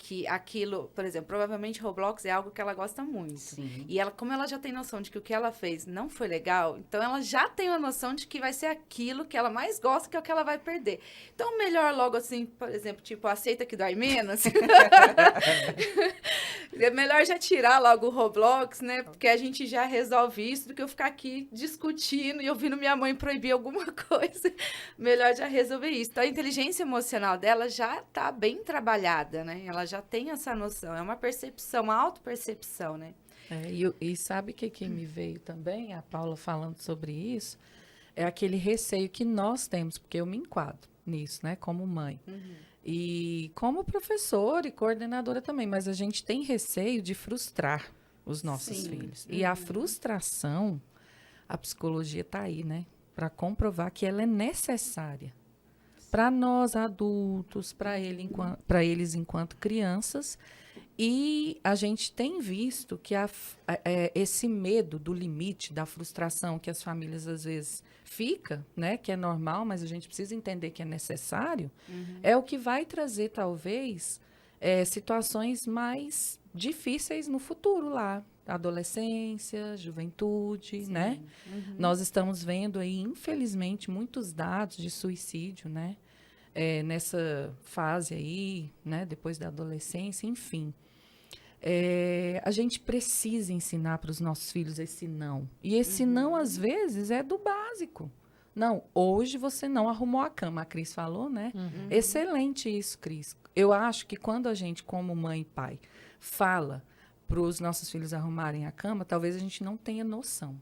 que aquilo, por exemplo, provavelmente Roblox é algo que ela gosta muito. Sim. E ela, como ela já tem noção de que o que ela fez não foi legal, então ela já tem uma noção de que vai ser aquilo que ela mais gosta, que é o que ela vai perder. Então, melhor logo assim, por exemplo, tipo, aceita que dói menos. É melhor já tirar logo o Roblox, né? Porque a gente já resolve isso do que eu ficar aqui discutindo e ouvindo minha mãe proibir alguma coisa. Melhor já resolver isso. Então, a inteligência emocional dela já está bem trabalhada, né? Ela já tem essa noção. É uma percepção, uma autopercepção, né? E sabe o que me veio também, a Paula falando sobre isso? É aquele receio que nós temos, porque eu me enquadro nisso, né? Como mãe. E como professora e coordenadora também, mas a gente tem receio de frustrar os nossos Sim. filhos. E a frustração, a psicologia está aí, né? Para comprovar que ela é necessária para nós adultos, para eles enquanto crianças. E a gente tem visto que esse medo do limite, da frustração que as famílias às vezes fica, né, que é normal, mas a gente precisa entender que é necessário, é o que vai trazer talvez situações mais difíceis no futuro lá, adolescência, juventude, né? Nós estamos vendo aí, infelizmente, muitos dados de suicídio, né? Nessa fase aí, né, depois da adolescência, enfim. A gente precisa ensinar para os nossos filhos esse não. E esse não, às vezes, é do básico. Não, hoje você não arrumou a cama, a Cris falou, né? Excelente isso, Cris. Eu acho que quando a gente, como mãe e pai, fala para os nossos filhos arrumarem a cama, talvez a gente não tenha noção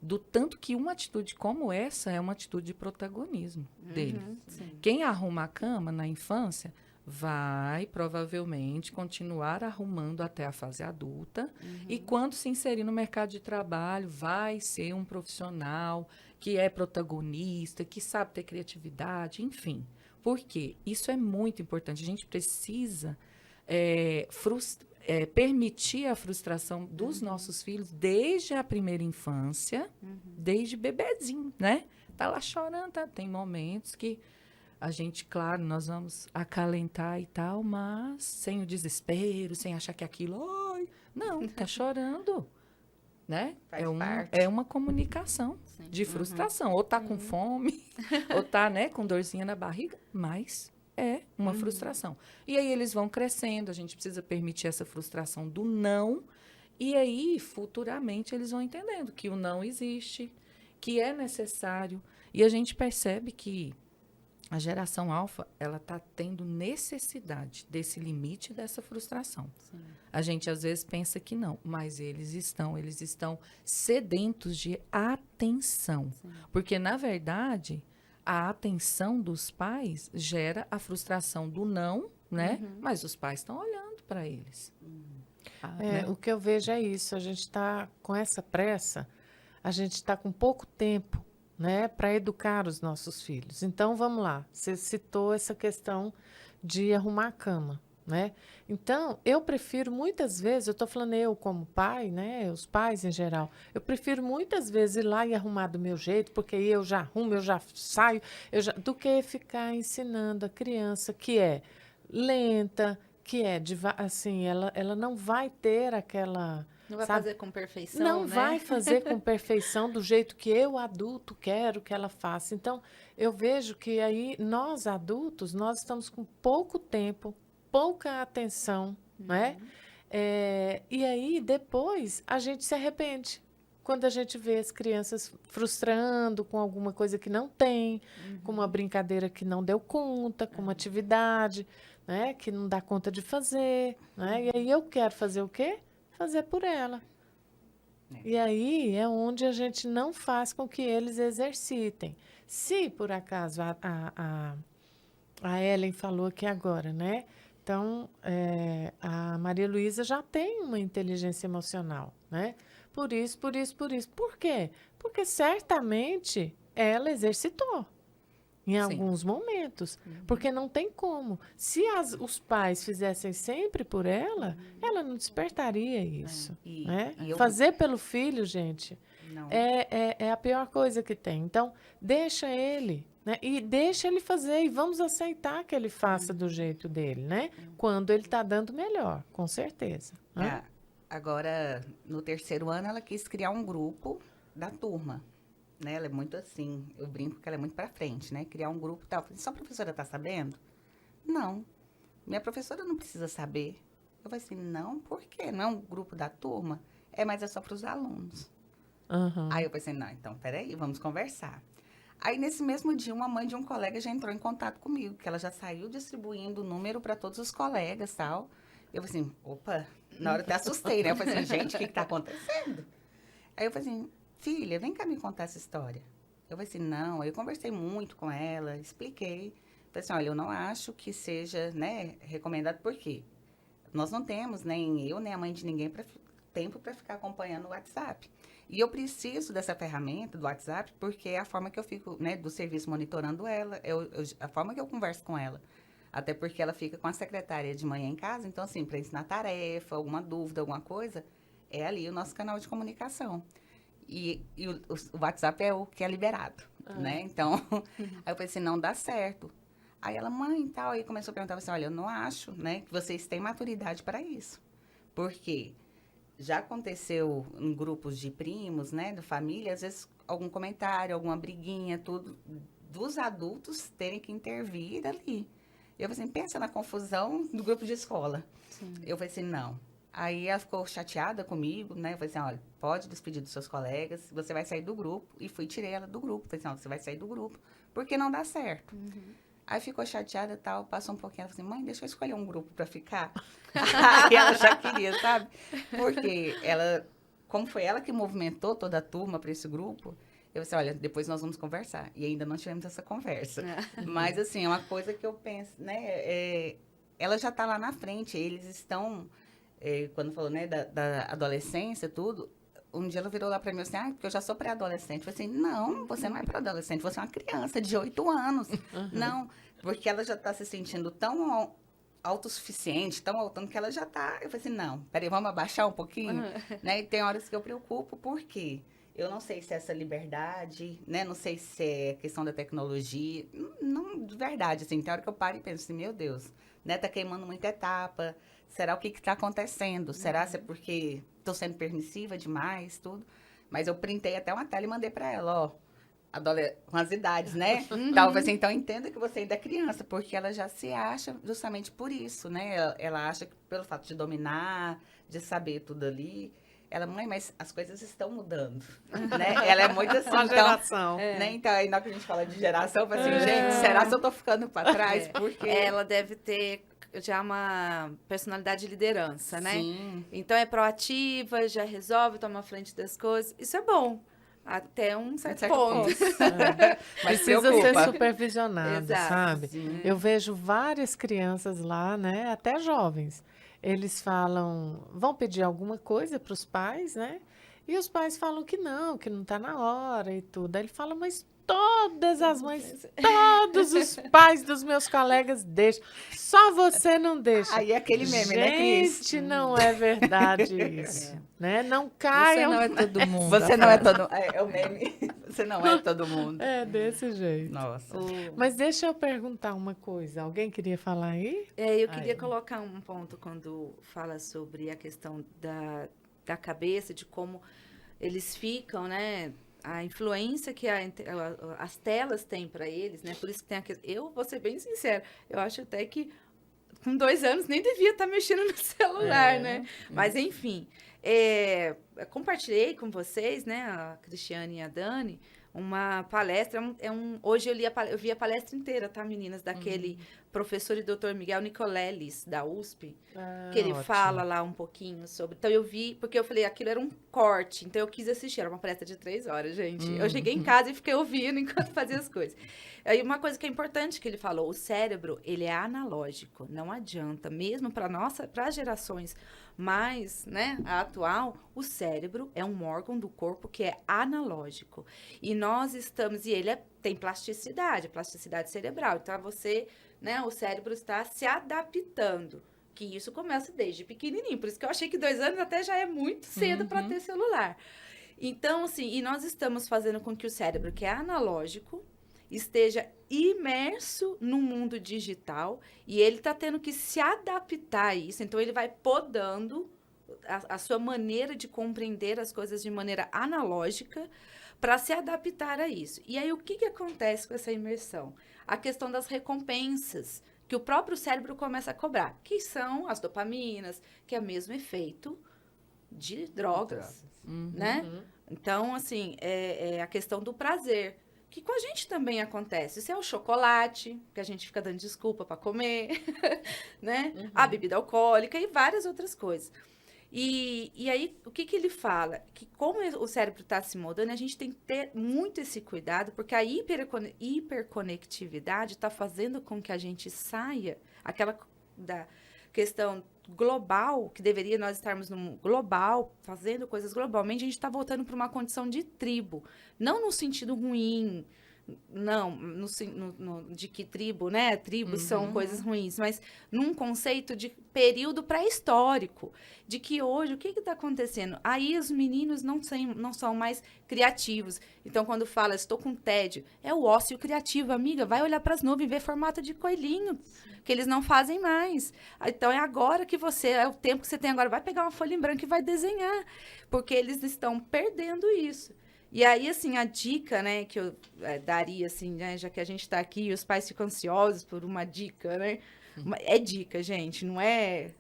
do tanto que uma atitude como essa é uma atitude de protagonismo dele. Quem arruma a cama na infância vai provavelmente continuar arrumando até a fase adulta e quando se inserir no mercado de trabalho vai ser um profissional que é protagonista, que sabe ter criatividade, enfim. Por quê? Isso é muito importante. A gente precisa permitir a frustração dos nossos filhos desde a primeira infância, desde bebezinho, né? Tá lá chorando, tá? Tem momentos que a gente, claro, nós vamos acalentar e tal, mas sem o desespero, sem achar que aquilo... Ai, não, tá chorando. né? Faz É parte. é uma comunicação Sim. de frustração. Ou tá com fome, ou tá, né, com dorzinha na barriga, mas é uma frustração. E aí eles vão crescendo, a gente precisa permitir essa frustração do não, e aí, futuramente, eles vão entendendo que o não existe, que é necessário. E a gente percebe que a geração alfa, ela está tendo necessidade desse limite, dessa frustração. Sim. A gente às vezes pensa que não, mas eles estão sedentos de atenção. Sim. Porque, na verdade, a atenção dos pais gera a frustração do não, né? Mas os pais estão olhando para eles. Né? O que eu vejo é isso, a gente está com essa pressa, a gente está com pouco tempo, né, para educar os nossos filhos. Então, vamos lá, você citou essa questão de arrumar a cama, né? Então, eu prefiro muitas vezes, eu estou falando eu como pai, né, os pais em geral, eu prefiro muitas vezes ir lá e arrumar do meu jeito, porque aí eu já arrumo, eu já saio, do que ficar ensinando a criança que é lenta, que é, assim, ela não vai ter aquela... Não vai sabe? fazer com perfeição, Não né? vai fazer com perfeição do jeito que eu, adulto, quero que ela faça. Então, eu vejo que aí, nós, adultos, nós estamos com pouco tempo, pouca atenção, né? E aí, depois, a gente se arrepende. Quando a gente vê as crianças frustrando com alguma coisa que não tem, com uma brincadeira que não deu conta, com uma atividade, né, que não dá conta de fazer, né? E aí eu quero fazer o quê? Fazer por ela. E aí é onde a gente não faz com que eles exercitem. Se, por acaso, a Ellen falou aqui agora, né? Então, a Maria Luísa já tem uma inteligência emocional, né? Por isso, por isso, por isso. Por quê? Porque certamente ela exercitou em alguns momentos. Porque não tem como. Se os pais fizessem sempre por ela, ela não despertaria isso. Né? Fazer pelo filho, gente, é a pior coisa que tem. Então, deixa ele, né? E deixa ele fazer. E vamos aceitar que ele faça do jeito dele, né? Quando ele está dando melhor, com certeza. Né? Agora, no 3º ano, ela quis criar um grupo da turma. Né? Ela é muito assim, eu brinco que ela é muito pra frente, né? Criar um grupo e tal. Eu falei, só a professora tá sabendo? Não. Minha professora não precisa saber. Eu falei assim, não, por quê? Não é um grupo da turma? Mas é só para os alunos. Aí eu falei assim, não, então, peraí, vamos conversar. Aí, nesse mesmo dia, uma mãe de um colega já entrou em contato comigo, que ela já saiu distribuindo o número para todos os colegas e tal. Eu falei assim, opa, na hora eu até assustei, né? Eu falei assim, gente, o que tá acontecendo? Aí eu falei assim, filha, vem cá me contar essa história. Eu falei assim, não. Aí eu conversei muito com ela, expliquei. Falei assim, olha, eu não acho que seja, né, recomendado, por quê? Nós não temos, nem eu, nem a mãe de ninguém, tempo para ficar acompanhando o WhatsApp. E eu preciso dessa ferramenta do WhatsApp, porque é a forma que eu fico, né, do serviço monitorando ela, a forma que eu converso com ela. Até porque ela fica com a secretária de manhã em casa, então, assim, para ensinar tarefa, alguma dúvida, alguma coisa, é ali o nosso canal de comunicação. E o WhatsApp é o que é liberado, né? Então, aí eu falei assim, não dá certo. Aí ela, mãe e tal, aí começou a perguntar assim, olha, eu não acho, né, que vocês têm maturidade para isso. Porque já aconteceu em grupos de primos, né, de família, às vezes algum comentário, alguma briguinha, tudo, dos adultos terem que intervir ali. Eu falei assim, pensa na confusão do grupo de escola. Sim. Eu falei assim, não. Aí ela ficou chateada comigo, né? Eu falei assim, olha, pode despedir dos seus colegas, você vai sair do grupo. E tirei ela do grupo. Falei assim, ó, você vai sair do grupo, porque não dá certo. Aí ficou chateada e tal, passou um pouquinho, ela falou assim, mãe, deixa eu escolher um grupo pra ficar. Aí ela já queria, sabe? Porque ela, como foi ela que movimentou toda a turma para esse grupo, eu disse, olha, depois nós vamos conversar. E ainda não tivemos essa conversa. Mas, assim, é uma coisa que eu penso, né? Ela já está lá na frente, eles estão... quando falou, né, da adolescência, tudo, um dia ela virou lá para mim assim, porque eu já sou pré-adolescente. Eu falei assim, não, você não é pré-adolescente, você é uma criança de 8 anos. Não, porque ela já está se sentindo tão autossuficiente, tão autônoma, que ela já está... Eu falei assim, não, peraí, vamos abaixar um pouquinho? Né? E tem horas que eu preocupo, por quê? Eu não sei se é essa liberdade, né? Não sei se é questão da tecnologia. Não de verdade, assim, tem hora que eu paro e penso assim, meu Deus, né, tá queimando muita etapa, será o que que tá acontecendo? Será se é porque tô sendo permissiva demais, tudo? Mas eu printei até uma tela e mandei pra ela, ó, com as idades, né? Talvez, então, entenda que você ainda é criança, porque ela já se acha justamente por isso, né? Ela acha que pelo fato de dominar, de saber tudo ali, ela, mãe, mas as coisas estão mudando, né? Ela é muito assim, Uma então, geração. né? Então, aí na hora que a gente fala de geração, eu falo assim, gente, será que eu tô ficando pra trás? Porque... Ela deve ter já uma personalidade de liderança, né? Sim. Então é proativa, já resolve, toma a frente das coisas. Isso é bom. Até um certo ponto. Mas Precisa preocupa. ser supervisionada, Exato. sabe? Sim. Eu vejo várias crianças lá, né? Até jovens. Eles falam, vão pedir alguma coisa para os pais, né? E os pais falam que não está na hora e tudo. Aí ele fala, mas todas as mães, todos os pais dos meus colegas deixam. Só você não deixa. Aí é aquele meme, né, Cris? Gente, não é verdade isso, né? Não Você caiam. não é todo mundo. Você não é todo... É o meme. Você não é todo mundo. É desse jeito. Nossa. Mas deixa eu perguntar uma coisa. Alguém queria falar aí? Eu queria Aí. colocar um ponto quando fala sobre a questão da cabeça, de como eles ficam, né? A influência que as telas têm para eles, né? Por isso que tem eu vou ser bem sincera, eu acho até que com 2 anos nem devia estar mexendo no celular, né? Mas enfim, compartilhei com vocês, né, a Cristiane e a Dani, uma palestra, hoje eu vi a palestra inteira, tá, meninas, daquele professor e doutor Miguel Nicoleles, da USP, que ele ótimo. fala lá um pouquinho sobre... Então, eu vi, porque eu falei, aquilo era um corte, então eu quis assistir, era uma palestra de 3 horas, gente. Eu cheguei em casa e fiquei ouvindo enquanto fazia as coisas. Aí, uma coisa que é importante que ele falou, o cérebro, ele é analógico, não adianta, mesmo para as gerações mais, né, a atual, o cérebro é um órgão do corpo que é analógico. E nós estamos, e ele tem plasticidade cerebral. Então, o cérebro está se adaptando. Que isso começa desde pequenininho. Por isso que eu achei que 2 anos até já é muito cedo para ter celular. Então, assim, e nós estamos fazendo com que o cérebro, que é analógico, esteja imerso no mundo digital e ele está tendo que se adaptar a isso. Então, ele vai podando a sua maneira de compreender as coisas de maneira analógica para se adaptar a isso. E aí, o que acontece com essa imersão? A questão das recompensas que o próprio cérebro começa a cobrar, que são as dopaminas, que é o mesmo efeito de drogas, né? Então, assim, é a questão do prazer, que com a gente também acontece. Isso é o chocolate, que a gente fica dando desculpa para comer, né? A bebida alcoólica e várias outras coisas. E aí, o que ele fala? Que como o cérebro está se moldando, a gente tem que ter muito esse cuidado, porque a hiperconectividade está fazendo com que a gente saia, aquela da questão global, que deveria nós estarmos no global, fazendo coisas globalmente, a gente está voltando para uma condição de tribo. Não no sentido ruim, não, de que tribo, né? Tribos são coisas ruins, mas num conceito de período pré-histórico, de que hoje, o que está acontecendo? Aí os meninos não são mais criativos. Então, quando fala, estou com tédio, é o ócio criativo, amiga, vai olhar para as nuvens, ver formato de coelhinho, que eles não fazem mais. Então, é agora que é o tempo que você tem agora, vai pegar uma folha em branco e vai desenhar, porque eles estão perdendo isso. E aí, assim, a dica, né, que eu daria, assim, né, já que a gente está aqui e os pais ficam ansiosos por uma dica, né? É dica, gente, não é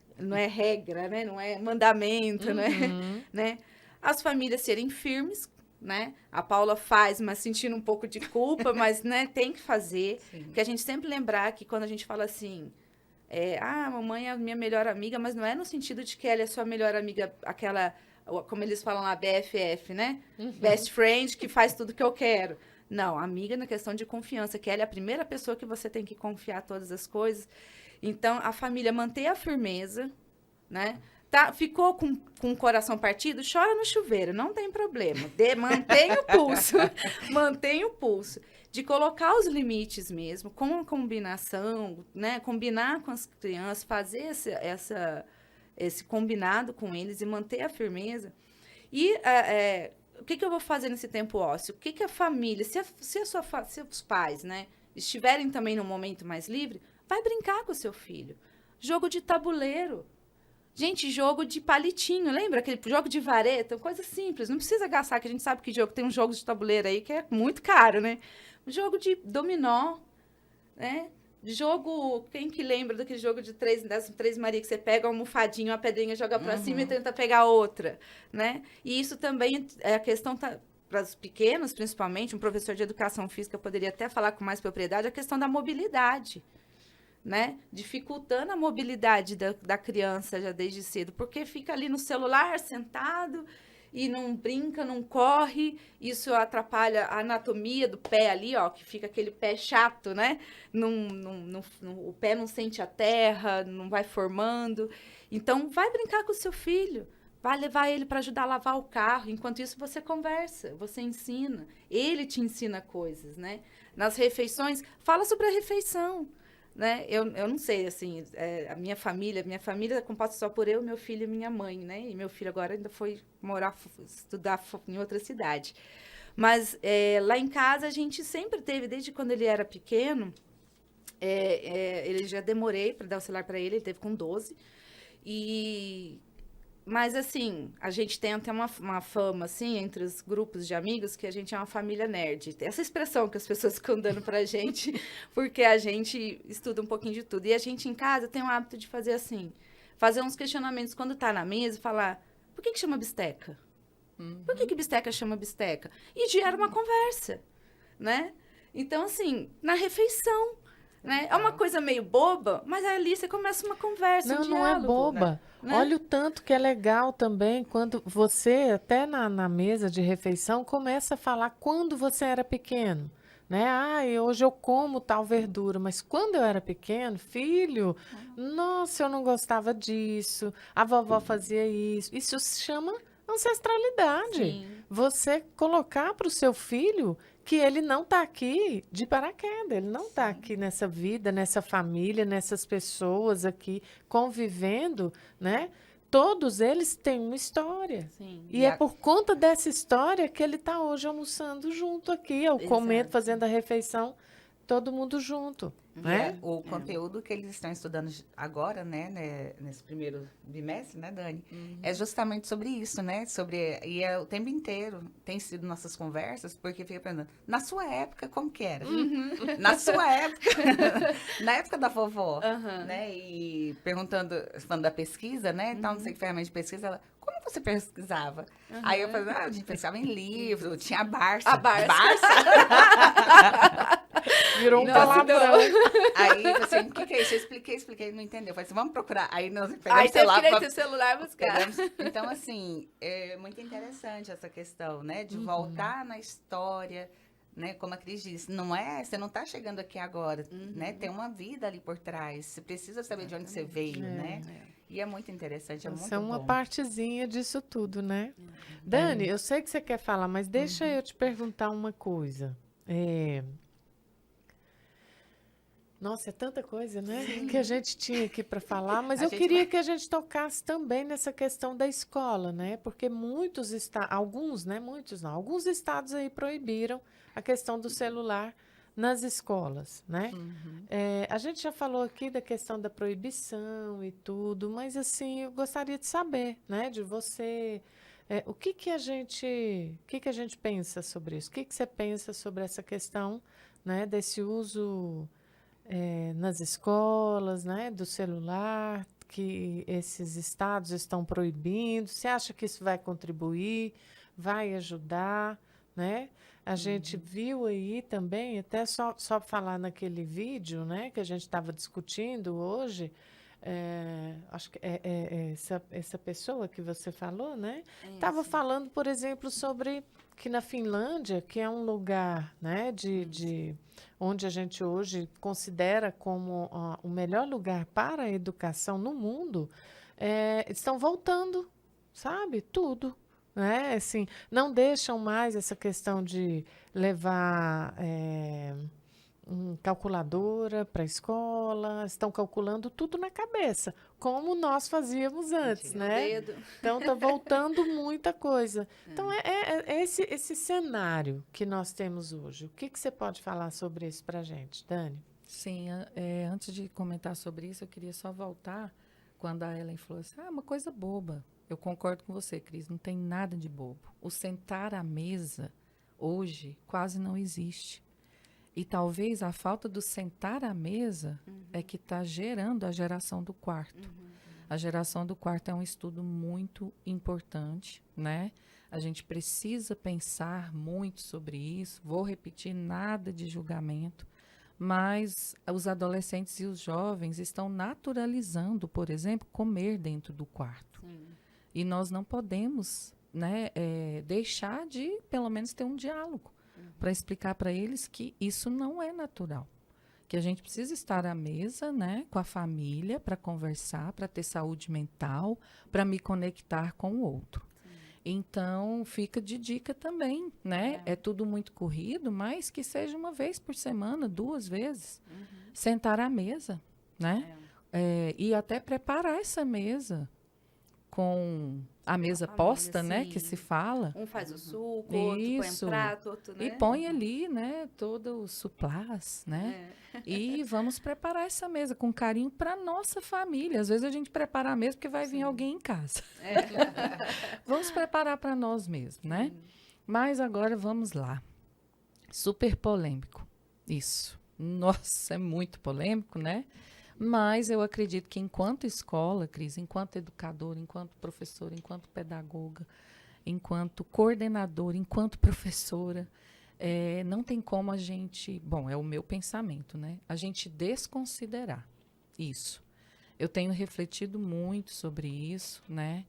regra, né? Não é mandamento, né? As famílias serem firmes, né? A Paula faz, mas sentindo um pouco de culpa, mas, né, tem que fazer. Sim. Porque a gente sempre lembrar que quando a gente fala assim, a mamãe é a minha melhor amiga, mas não é no sentido de que ela é sua melhor amiga, aquela... como eles falam lá, BFF, né? Best friend, que faz tudo que eu quero. Não, amiga na questão de confiança, que ela é a primeira pessoa que você tem que confiar todas as coisas. Então, a família manter a firmeza, né? Ficou com o coração partido, chora no chuveiro, não tem problema. Mantenha o pulso, mantenha o pulso. De colocar os limites mesmo, com a combinação, né? Combinar com as crianças, fazer esse combinado com eles e manter a firmeza. E o que eu vou fazer nesse tempo ósseo? O que a família, se os pais, né, estiverem também num momento mais livre, vai brincar com o seu filho. Jogo de tabuleiro. Gente, jogo de palitinho, lembra? Aquele jogo de vareta, coisa simples. Não precisa gastar, que a gente sabe que jogo tem uns jogos de tabuleiro aí que é muito caro, né? Jogo de dominó, né? Jogo, quem que lembra daquele jogo de das três Maria, que você pega uma almofadinha, uma pedrinha, joga pra cima e tenta pegar outra, né? E isso também, a questão para os pequenos, principalmente, um professor de educação física poderia até falar com mais propriedade, a questão da mobilidade, né? Dificultando a mobilidade da criança já desde cedo, porque fica ali no celular, sentado, e não brinca, não corre, isso atrapalha a anatomia do pé ali, ó, que fica aquele pé chato, né? O pé não sente a terra, não vai formando. Então, vai brincar com o seu filho, vai levar ele para ajudar a lavar o carro. Enquanto isso, você conversa, você ensina. Ele te ensina coisas, né? Nas refeições, fala sobre a refeição. Né? Eu não sei, assim, a minha família é composta só por eu, meu filho e minha mãe, né? E meu filho agora ainda foi estudar em outra cidade. Mas lá em casa a gente sempre teve, desde quando ele era pequeno, ele já demorei para dar o celular para ele teve com 12. Mas, assim, a gente tem até uma fama, assim, entre os grupos de amigos, que a gente é uma família nerd. Tem essa expressão que as pessoas ficam dando pra gente, porque a gente estuda um pouquinho de tudo. E a gente, em casa, tem o hábito de fazer assim, fazer uns questionamentos quando tá na mesa e falar, por que chama bisteca? Por que bisteca chama bisteca? E gera uma conversa, né? Então, assim, na refeição, né? É uma coisa meio boba, mas ali você começa uma conversa, um diálogo. Não é boba. Né? Olha o tanto que é legal também quando você, até na mesa de refeição, começa a falar quando você era pequeno. Né? Hoje eu como tal verdura, mas quando eu era pequeno, filho, nossa, eu não gostava disso, a vovó fazia isso. Isso se chama ancestralidade. Sim. Você colocar para o seu filho que ele não está aqui de paraquedas, ele não está aqui nessa vida, nessa família, nessas pessoas aqui convivendo, né? Todos eles têm uma história. Sim. E é por conta dessa história que ele está hoje almoçando junto aqui, eu comendo, fazendo a refeição, todo mundo junto. Né? O conteúdo que eles estão estudando agora, né, nesse primeiro bimestre, né, Dani, é justamente sobre isso, né, e o tempo inteiro tem sido nossas conversas, porque fica perguntando, na sua época, como que era? Na sua época, na época da vovó, né, e falando da pesquisa, né, tal, não sei que ferramenta de pesquisa, ela, como você pesquisava? Aí eu falei, a gente pesquisava em livro, tinha a Barça. A Barça. Virou um palavrão. Aí, assim, o que é isso? Eu expliquei, não entendeu. Eu falei assim, vamos procurar. Aí nós pegamos o celular. Aí você celular buscar. Então, assim, é muito interessante essa questão, né? De voltar na história, né? Como a Cris disse, você não está chegando aqui agora, né? Tem uma vida ali por trás. Você precisa saber de onde você veio, né? E é muito interessante, é muito bom. É uma partezinha disso tudo, né? Dani, eu sei que você quer falar, mas deixa eu te perguntar uma coisa. Nossa, é tanta coisa, né? Que a gente tinha aqui para falar, mas eu queria que a gente tocasse também nessa questão da escola, né? Porque alguns estados aí proibiram a questão do celular nas escolas, né? A gente já falou aqui da questão da proibição e tudo, mas assim, eu gostaria de saber, né, de você, o que a gente pensa sobre isso? O que você pensa sobre essa questão, né, desse uso nas escolas, né, do celular, que esses estados estão proibindo? Você acha que isso vai contribuir, vai ajudar, né? A gente viu aí também, até só falar naquele vídeo, né, que a gente estava discutindo hoje, acho que essa pessoa que você falou, né, estava falando, por exemplo, sobre que na Finlândia, que é um lugar, né, onde a gente hoje considera como o melhor lugar para a educação no mundo, estão voltando, sabe, tudo. Né? Assim, não deixam mais essa questão de levar calculadora para a escola, estão calculando tudo na cabeça, como nós fazíamos antes, No né? dedo. Então está voltando muita coisa. Então é esse cenário que nós temos hoje. O que você pode falar sobre isso para a gente, Dani? Sim, antes de comentar sobre isso, eu queria só voltar quando a Ellen falou assim, uma coisa boba. Eu concordo com você, Cris, não tem nada de bobo. O sentar à mesa, hoje, quase não existe. E talvez a falta do sentar à mesa é que está gerando a geração do quarto. A geração do quarto é um estudo muito importante, né? A gente precisa pensar muito sobre isso. Vou repetir, nada de julgamento. Mas os adolescentes e os jovens estão naturalizando, por exemplo, comer dentro do quarto. Sim. E nós não podemos, né, deixar de, pelo menos, ter um diálogo para explicar para eles que isso não é natural. Que a gente precisa estar à mesa, né, com a família, para conversar, para ter saúde mental, para me conectar com o outro. Então, fica de dica também, né? É tudo muito corrido, mas que seja uma vez por semana, 2 vezes. Sentar à mesa, né? E até preparar essa mesa com a mesa posta, né? Que se fala. Um faz o suco, outro põe um Isso. prato, outro, né? E põe ali, né? Todo o suplás, né? E vamos preparar essa mesa com carinho para nossa família. Às vezes a gente prepara a mesa porque vai vir alguém em casa. Vamos preparar para nós mesmos, né? Mas agora vamos lá. Super polêmico. Isso. Nossa, é muito polêmico, né? Mas eu acredito que enquanto escola, Cris, enquanto educadora, enquanto professora, enquanto pedagoga, enquanto coordenadora, enquanto professora, não tem como a gente... Bom, é o meu pensamento, né? A gente desconsiderar isso. Eu tenho refletido muito sobre isso, né?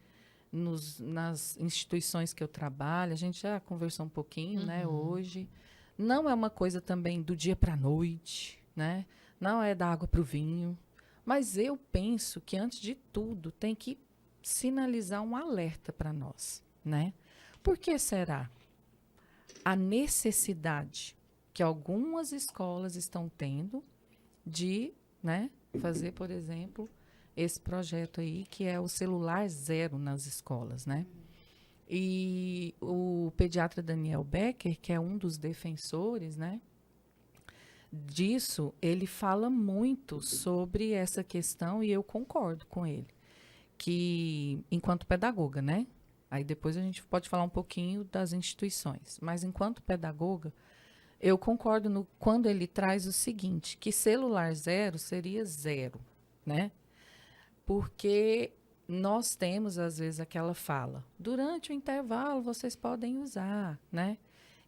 Nas instituições que eu trabalho, a gente já conversou um pouquinho, né, hoje. Não é uma coisa também do dia para a noite, né? Não é da água para o vinho. Mas eu penso que, antes de tudo, tem que sinalizar um alerta para nós, né? Por que será? A necessidade que algumas escolas estão tendo de, né, fazer, por exemplo, esse projeto aí, que é o celular zero nas escolas, né? E o pediatra Daniel Becker, que é um dos defensores, né, disso, ele fala muito sobre essa questão, e eu concordo com ele, que enquanto pedagoga, né? Aí depois a gente pode falar um pouquinho das instituições, mas enquanto pedagoga, eu concordo quando ele traz o seguinte, que celular zero seria zero, né? Porque nós temos, às vezes, aquela fala, durante o intervalo vocês podem usar, né?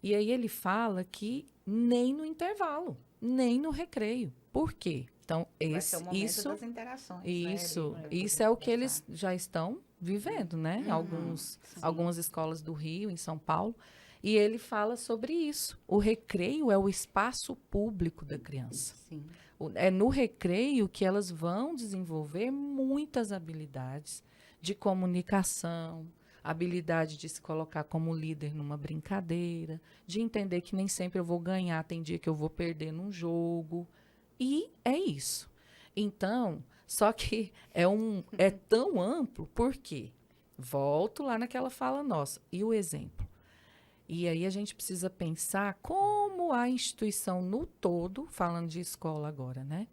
E aí ele fala que nem no intervalo, nem no recreio. Por quê? Então, Vai ser o momento das interações, né? Isso é o que eles já estão vivendo, né? Algumas escolas do Rio, em São Paulo. E ele fala sobre isso. O recreio é o espaço público da criança. Sim. É no recreio que elas vão desenvolver muitas habilidades de comunicação, habilidade de se colocar como líder numa brincadeira, de entender que nem sempre eu vou ganhar, tem dia que eu vou perder num jogo. E é isso. Então, só que é tão amplo, por quê? Volto lá naquela fala nossa. E o exemplo? E aí a gente precisa pensar como a instituição no todo, falando de escola agora, né,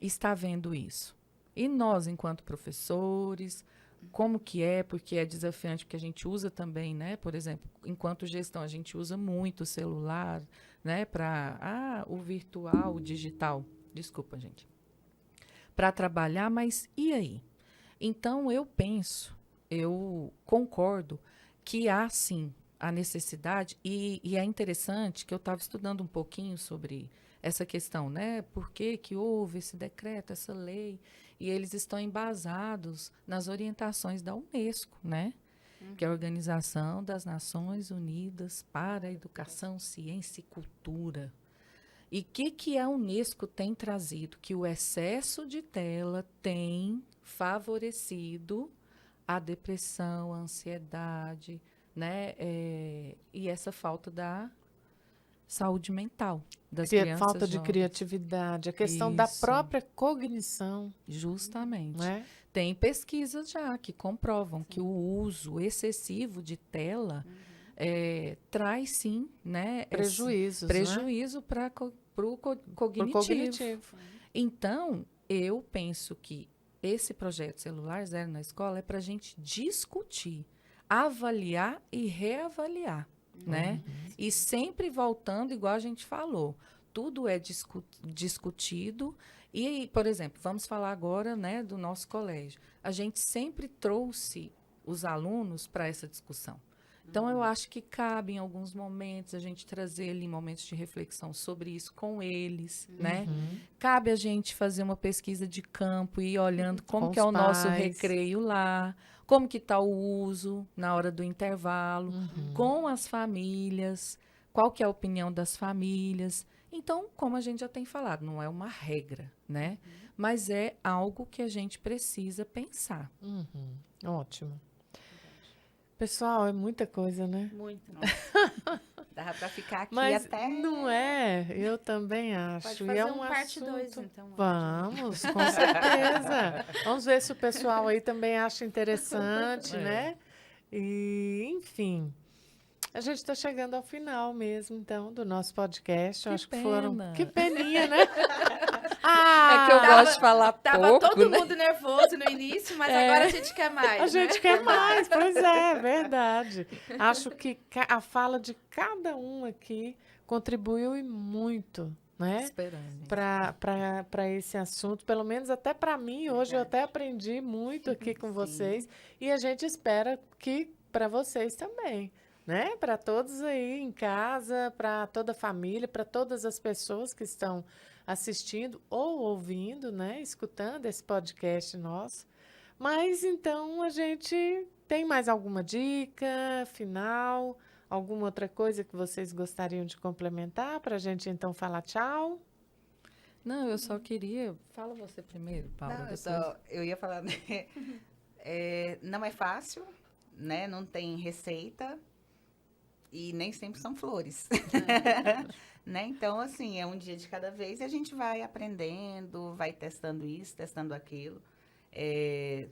está vendo isso. E nós, enquanto professores, como que é, porque é desafiante, porque a gente usa também, né, por exemplo, enquanto gestão, a gente usa muito o celular, né, para o virtual, o digital, desculpa, gente, para trabalhar, mas e aí? Então, eu concordo que há, sim, a necessidade, e é interessante que eu estava estudando um pouquinho sobre essa questão, né? Por que que houve esse decreto, essa lei? E eles estão embasados nas orientações da Unesco, né? Que é a Organização das Nações Unidas para a Educação, Ciência e Cultura. E o que a Unesco tem trazido? Que o excesso de tela tem favorecido a depressão, a ansiedade, né? E essa falta saúde mental das crianças Falta de jovens. criatividade, a questão da Isso. própria cognição, Justamente. né? Tem pesquisas já que comprovam que o uso excessivo de tela traz, sim, né, Prejuízos, prejuízo para o Pro cognitivo. cognitivo. Então, eu penso que esse projeto Celular Zero na escola é para a gente discutir, avaliar e reavaliar, né? E sempre voltando, igual a gente falou, tudo é discutido. E, por exemplo, vamos falar agora, né, do nosso colégio. A gente sempre trouxe os alunos para essa discussão. Então, eu acho que cabe, em alguns momentos, a gente trazer ali momentos de reflexão sobre isso com eles, né? Cabe a gente fazer uma pesquisa de campo e ir olhando como Com que é os o nosso pais. recreio lá, como que está o uso na hora do intervalo, com as famílias, qual que é a opinião das famílias. Então, como a gente já tem falado, não é uma regra, né? Mas é algo que a gente precisa pensar. Ótimo. Pessoal, é muita coisa, né? Muito. Dá para ficar aqui Mas até... não é, eu também acho. Pode E fazer é um parte 2, assunto- então. Vamos, com certeza. Vamos ver se o pessoal aí também acha interessante, né? E, enfim, a gente está chegando ao final mesmo, então, do nosso podcast. Eu Que acho que foram... pena. Que peninha, né? É que eu gosto de falar Tava pouco, todo né? mundo nervoso no início, mas agora a gente quer mais. A gente né? quer mais, pois é verdade. Acho que a fala de cada um aqui contribuiu e muito, né? Esperando. Para esse assunto, pelo menos até para mim, hoje eu até aprendi muito aqui com vocês e a gente espera que para vocês também, né? Para todos aí em casa, para toda a família, para todas as pessoas que estão assistindo ou ouvindo, né? Escutando esse podcast nosso. Mas então a gente tem mais alguma dica final? Alguma outra coisa que vocês gostariam de complementar para a gente então falar tchau? Não, eu só queria... Fala você primeiro, Paula. Não, depois. eu ia falar, né? Não é fácil, né? Não tem receita e nem sempre são flores. Né? Então, assim, é um dia de cada vez e a gente vai aprendendo, vai testando isso, testando aquilo. E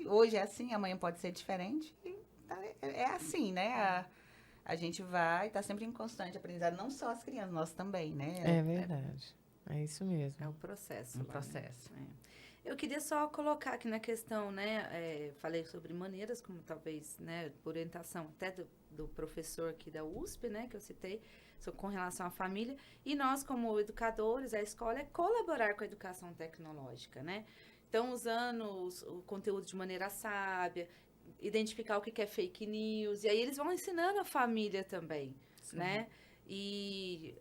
hoje é assim, amanhã pode ser diferente. E é assim, né? A gente vai estar sempre em constante aprendizado, não só as crianças, nós também, né? É verdade. É isso mesmo. É o processo. Um lá, né? processo. Eu queria só colocar aqui na questão, né? Falei sobre maneiras, como talvez, né? Por orientação até do professor aqui da USP, né? Que eu citei, com relação à família. E nós, como educadores, a escola é colaborar com a educação tecnológica, né? Então, usando o conteúdo de maneira sábia, identificar o que é fake news. E aí eles vão ensinando a família também, né? E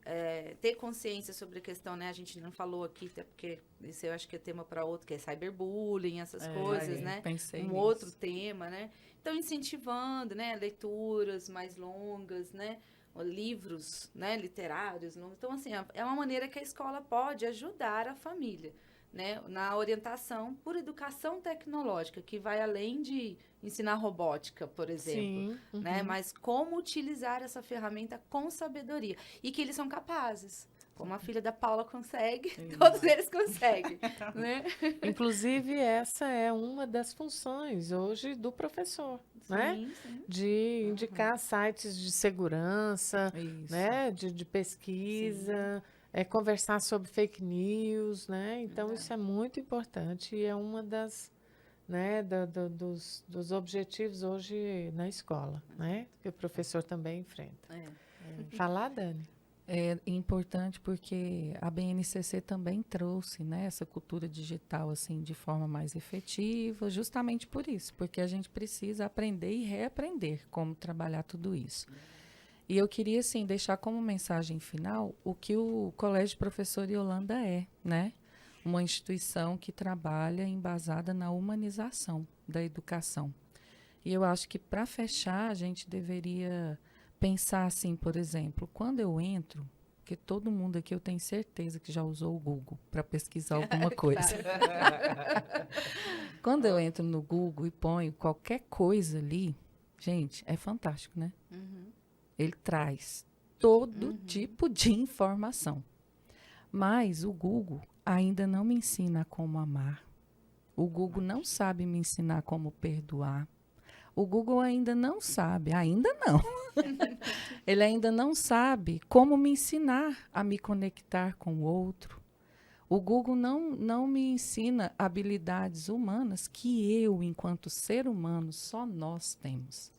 ter consciência sobre a questão, né? A gente não falou aqui, até porque isso eu acho que é tema para outro, que é cyberbullying, essas coisas, né? Pensei Um nisso. outro tema, né? Então, incentivando, né? Leituras mais longas, né? Livros, né? Literários. Então, assim, é uma maneira que a escola pode ajudar a família, né? Na orientação por educação tecnológica, que vai além de ensinar robótica, por exemplo. Sim. Né? Mas como utilizar essa ferramenta com sabedoria. E que eles são capazes. Como a filha da Paula consegue, todos eles conseguem. Né? Inclusive, essa é uma das funções hoje do professor, né? Sim. De indicar sites de segurança, Isso. né? De pesquisa, conversar sobre fake news, né? Então, isso é muito importante e é uma das, né, dos objetivos hoje na escola, né? Que o professor também enfrenta. Falar, Dani? É importante porque a BNCC também trouxe, né, essa cultura digital assim, de forma mais efetiva, justamente por isso, porque a gente precisa aprender e reaprender como trabalhar tudo isso. E eu queria, assim, deixar como mensagem final o que o Colégio Professor Yolanda é, né? Uma instituição que trabalha embasada na humanização da educação. E eu acho que, para fechar, a gente deveria pensar assim, por exemplo, quando eu entro, porque todo mundo aqui eu tenho certeza que já usou o Google para pesquisar alguma coisa. Quando eu entro no Google e ponho qualquer coisa ali, gente, é fantástico, né? Ele traz todo tipo de informação. Mas o Google ainda não me ensina como amar. O Google não sabe me ensinar como perdoar. O Google ainda não sabe, ainda não. Ele ainda não sabe como me ensinar a me conectar com o outro. O Google não me ensina habilidades humanas que eu, enquanto ser humano, só nós temos.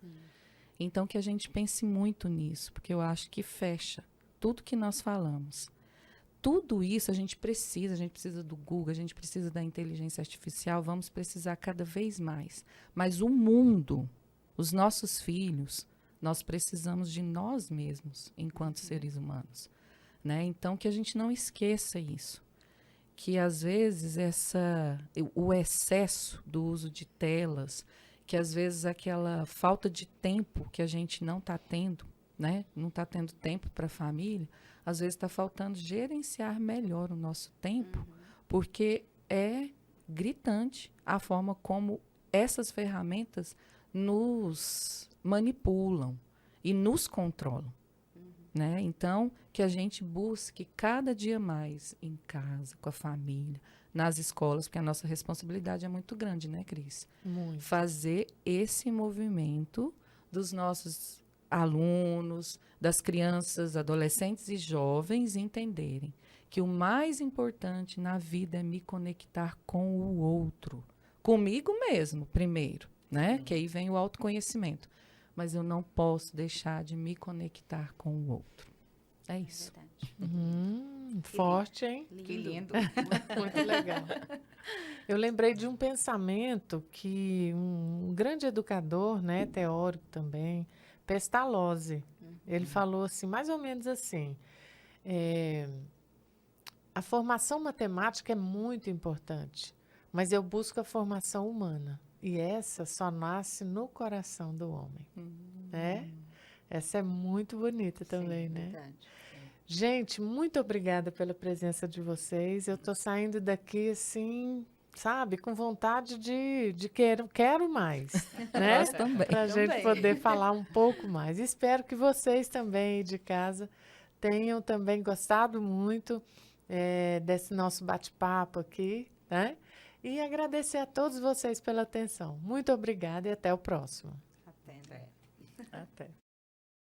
Então, que a gente pense muito nisso, porque eu acho que fecha tudo que nós falamos. Tudo isso a gente precisa do Google, a gente precisa da inteligência artificial, vamos precisar cada vez mais. Mas o mundo, os nossos filhos, nós precisamos de nós mesmos, enquanto seres humanos. Né? Então, que a gente não esqueça isso. Que, às vezes, o excesso do uso de telas, que, às vezes, aquela falta de tempo que a gente não está tendo, né? Não está tendo tempo para a família, às vezes está faltando gerenciar melhor o nosso tempo, porque é gritante a forma como essas ferramentas nos manipulam e nos controlam. Né? Então, que a gente busque cada dia mais em casa, com a família, nas escolas, porque a nossa responsabilidade é muito grande, né, Cris? Muito. Fazer esse movimento dos nossos alunos, das crianças, adolescentes e jovens entenderem que o mais importante na vida é me conectar com o outro. Comigo mesmo, primeiro, né? Que aí vem o autoconhecimento. Mas eu não posso deixar de me conectar com o outro. É isso. Forte, hein? Que lindo. Muito legal. Eu lembrei de um pensamento que um grande educador, né, teórico também, Pestalozzi, ele falou assim, mais ou menos assim, a formação matemática é muito importante, mas eu busco a formação humana. E essa só nasce no coração do homem. Né? Essa é muito bonita também, né? Verdade. Gente, muito obrigada pela presença de vocês. Eu estou saindo daqui assim, sabe, com vontade de quero mais, né? Nós também. Para a gente Também. poder falar um pouco mais. Espero que vocês também aí de casa tenham também gostado muito desse nosso bate-papo aqui, né? E agradecer a todos vocês pela atenção. Muito obrigada e até o próximo. Até. Até.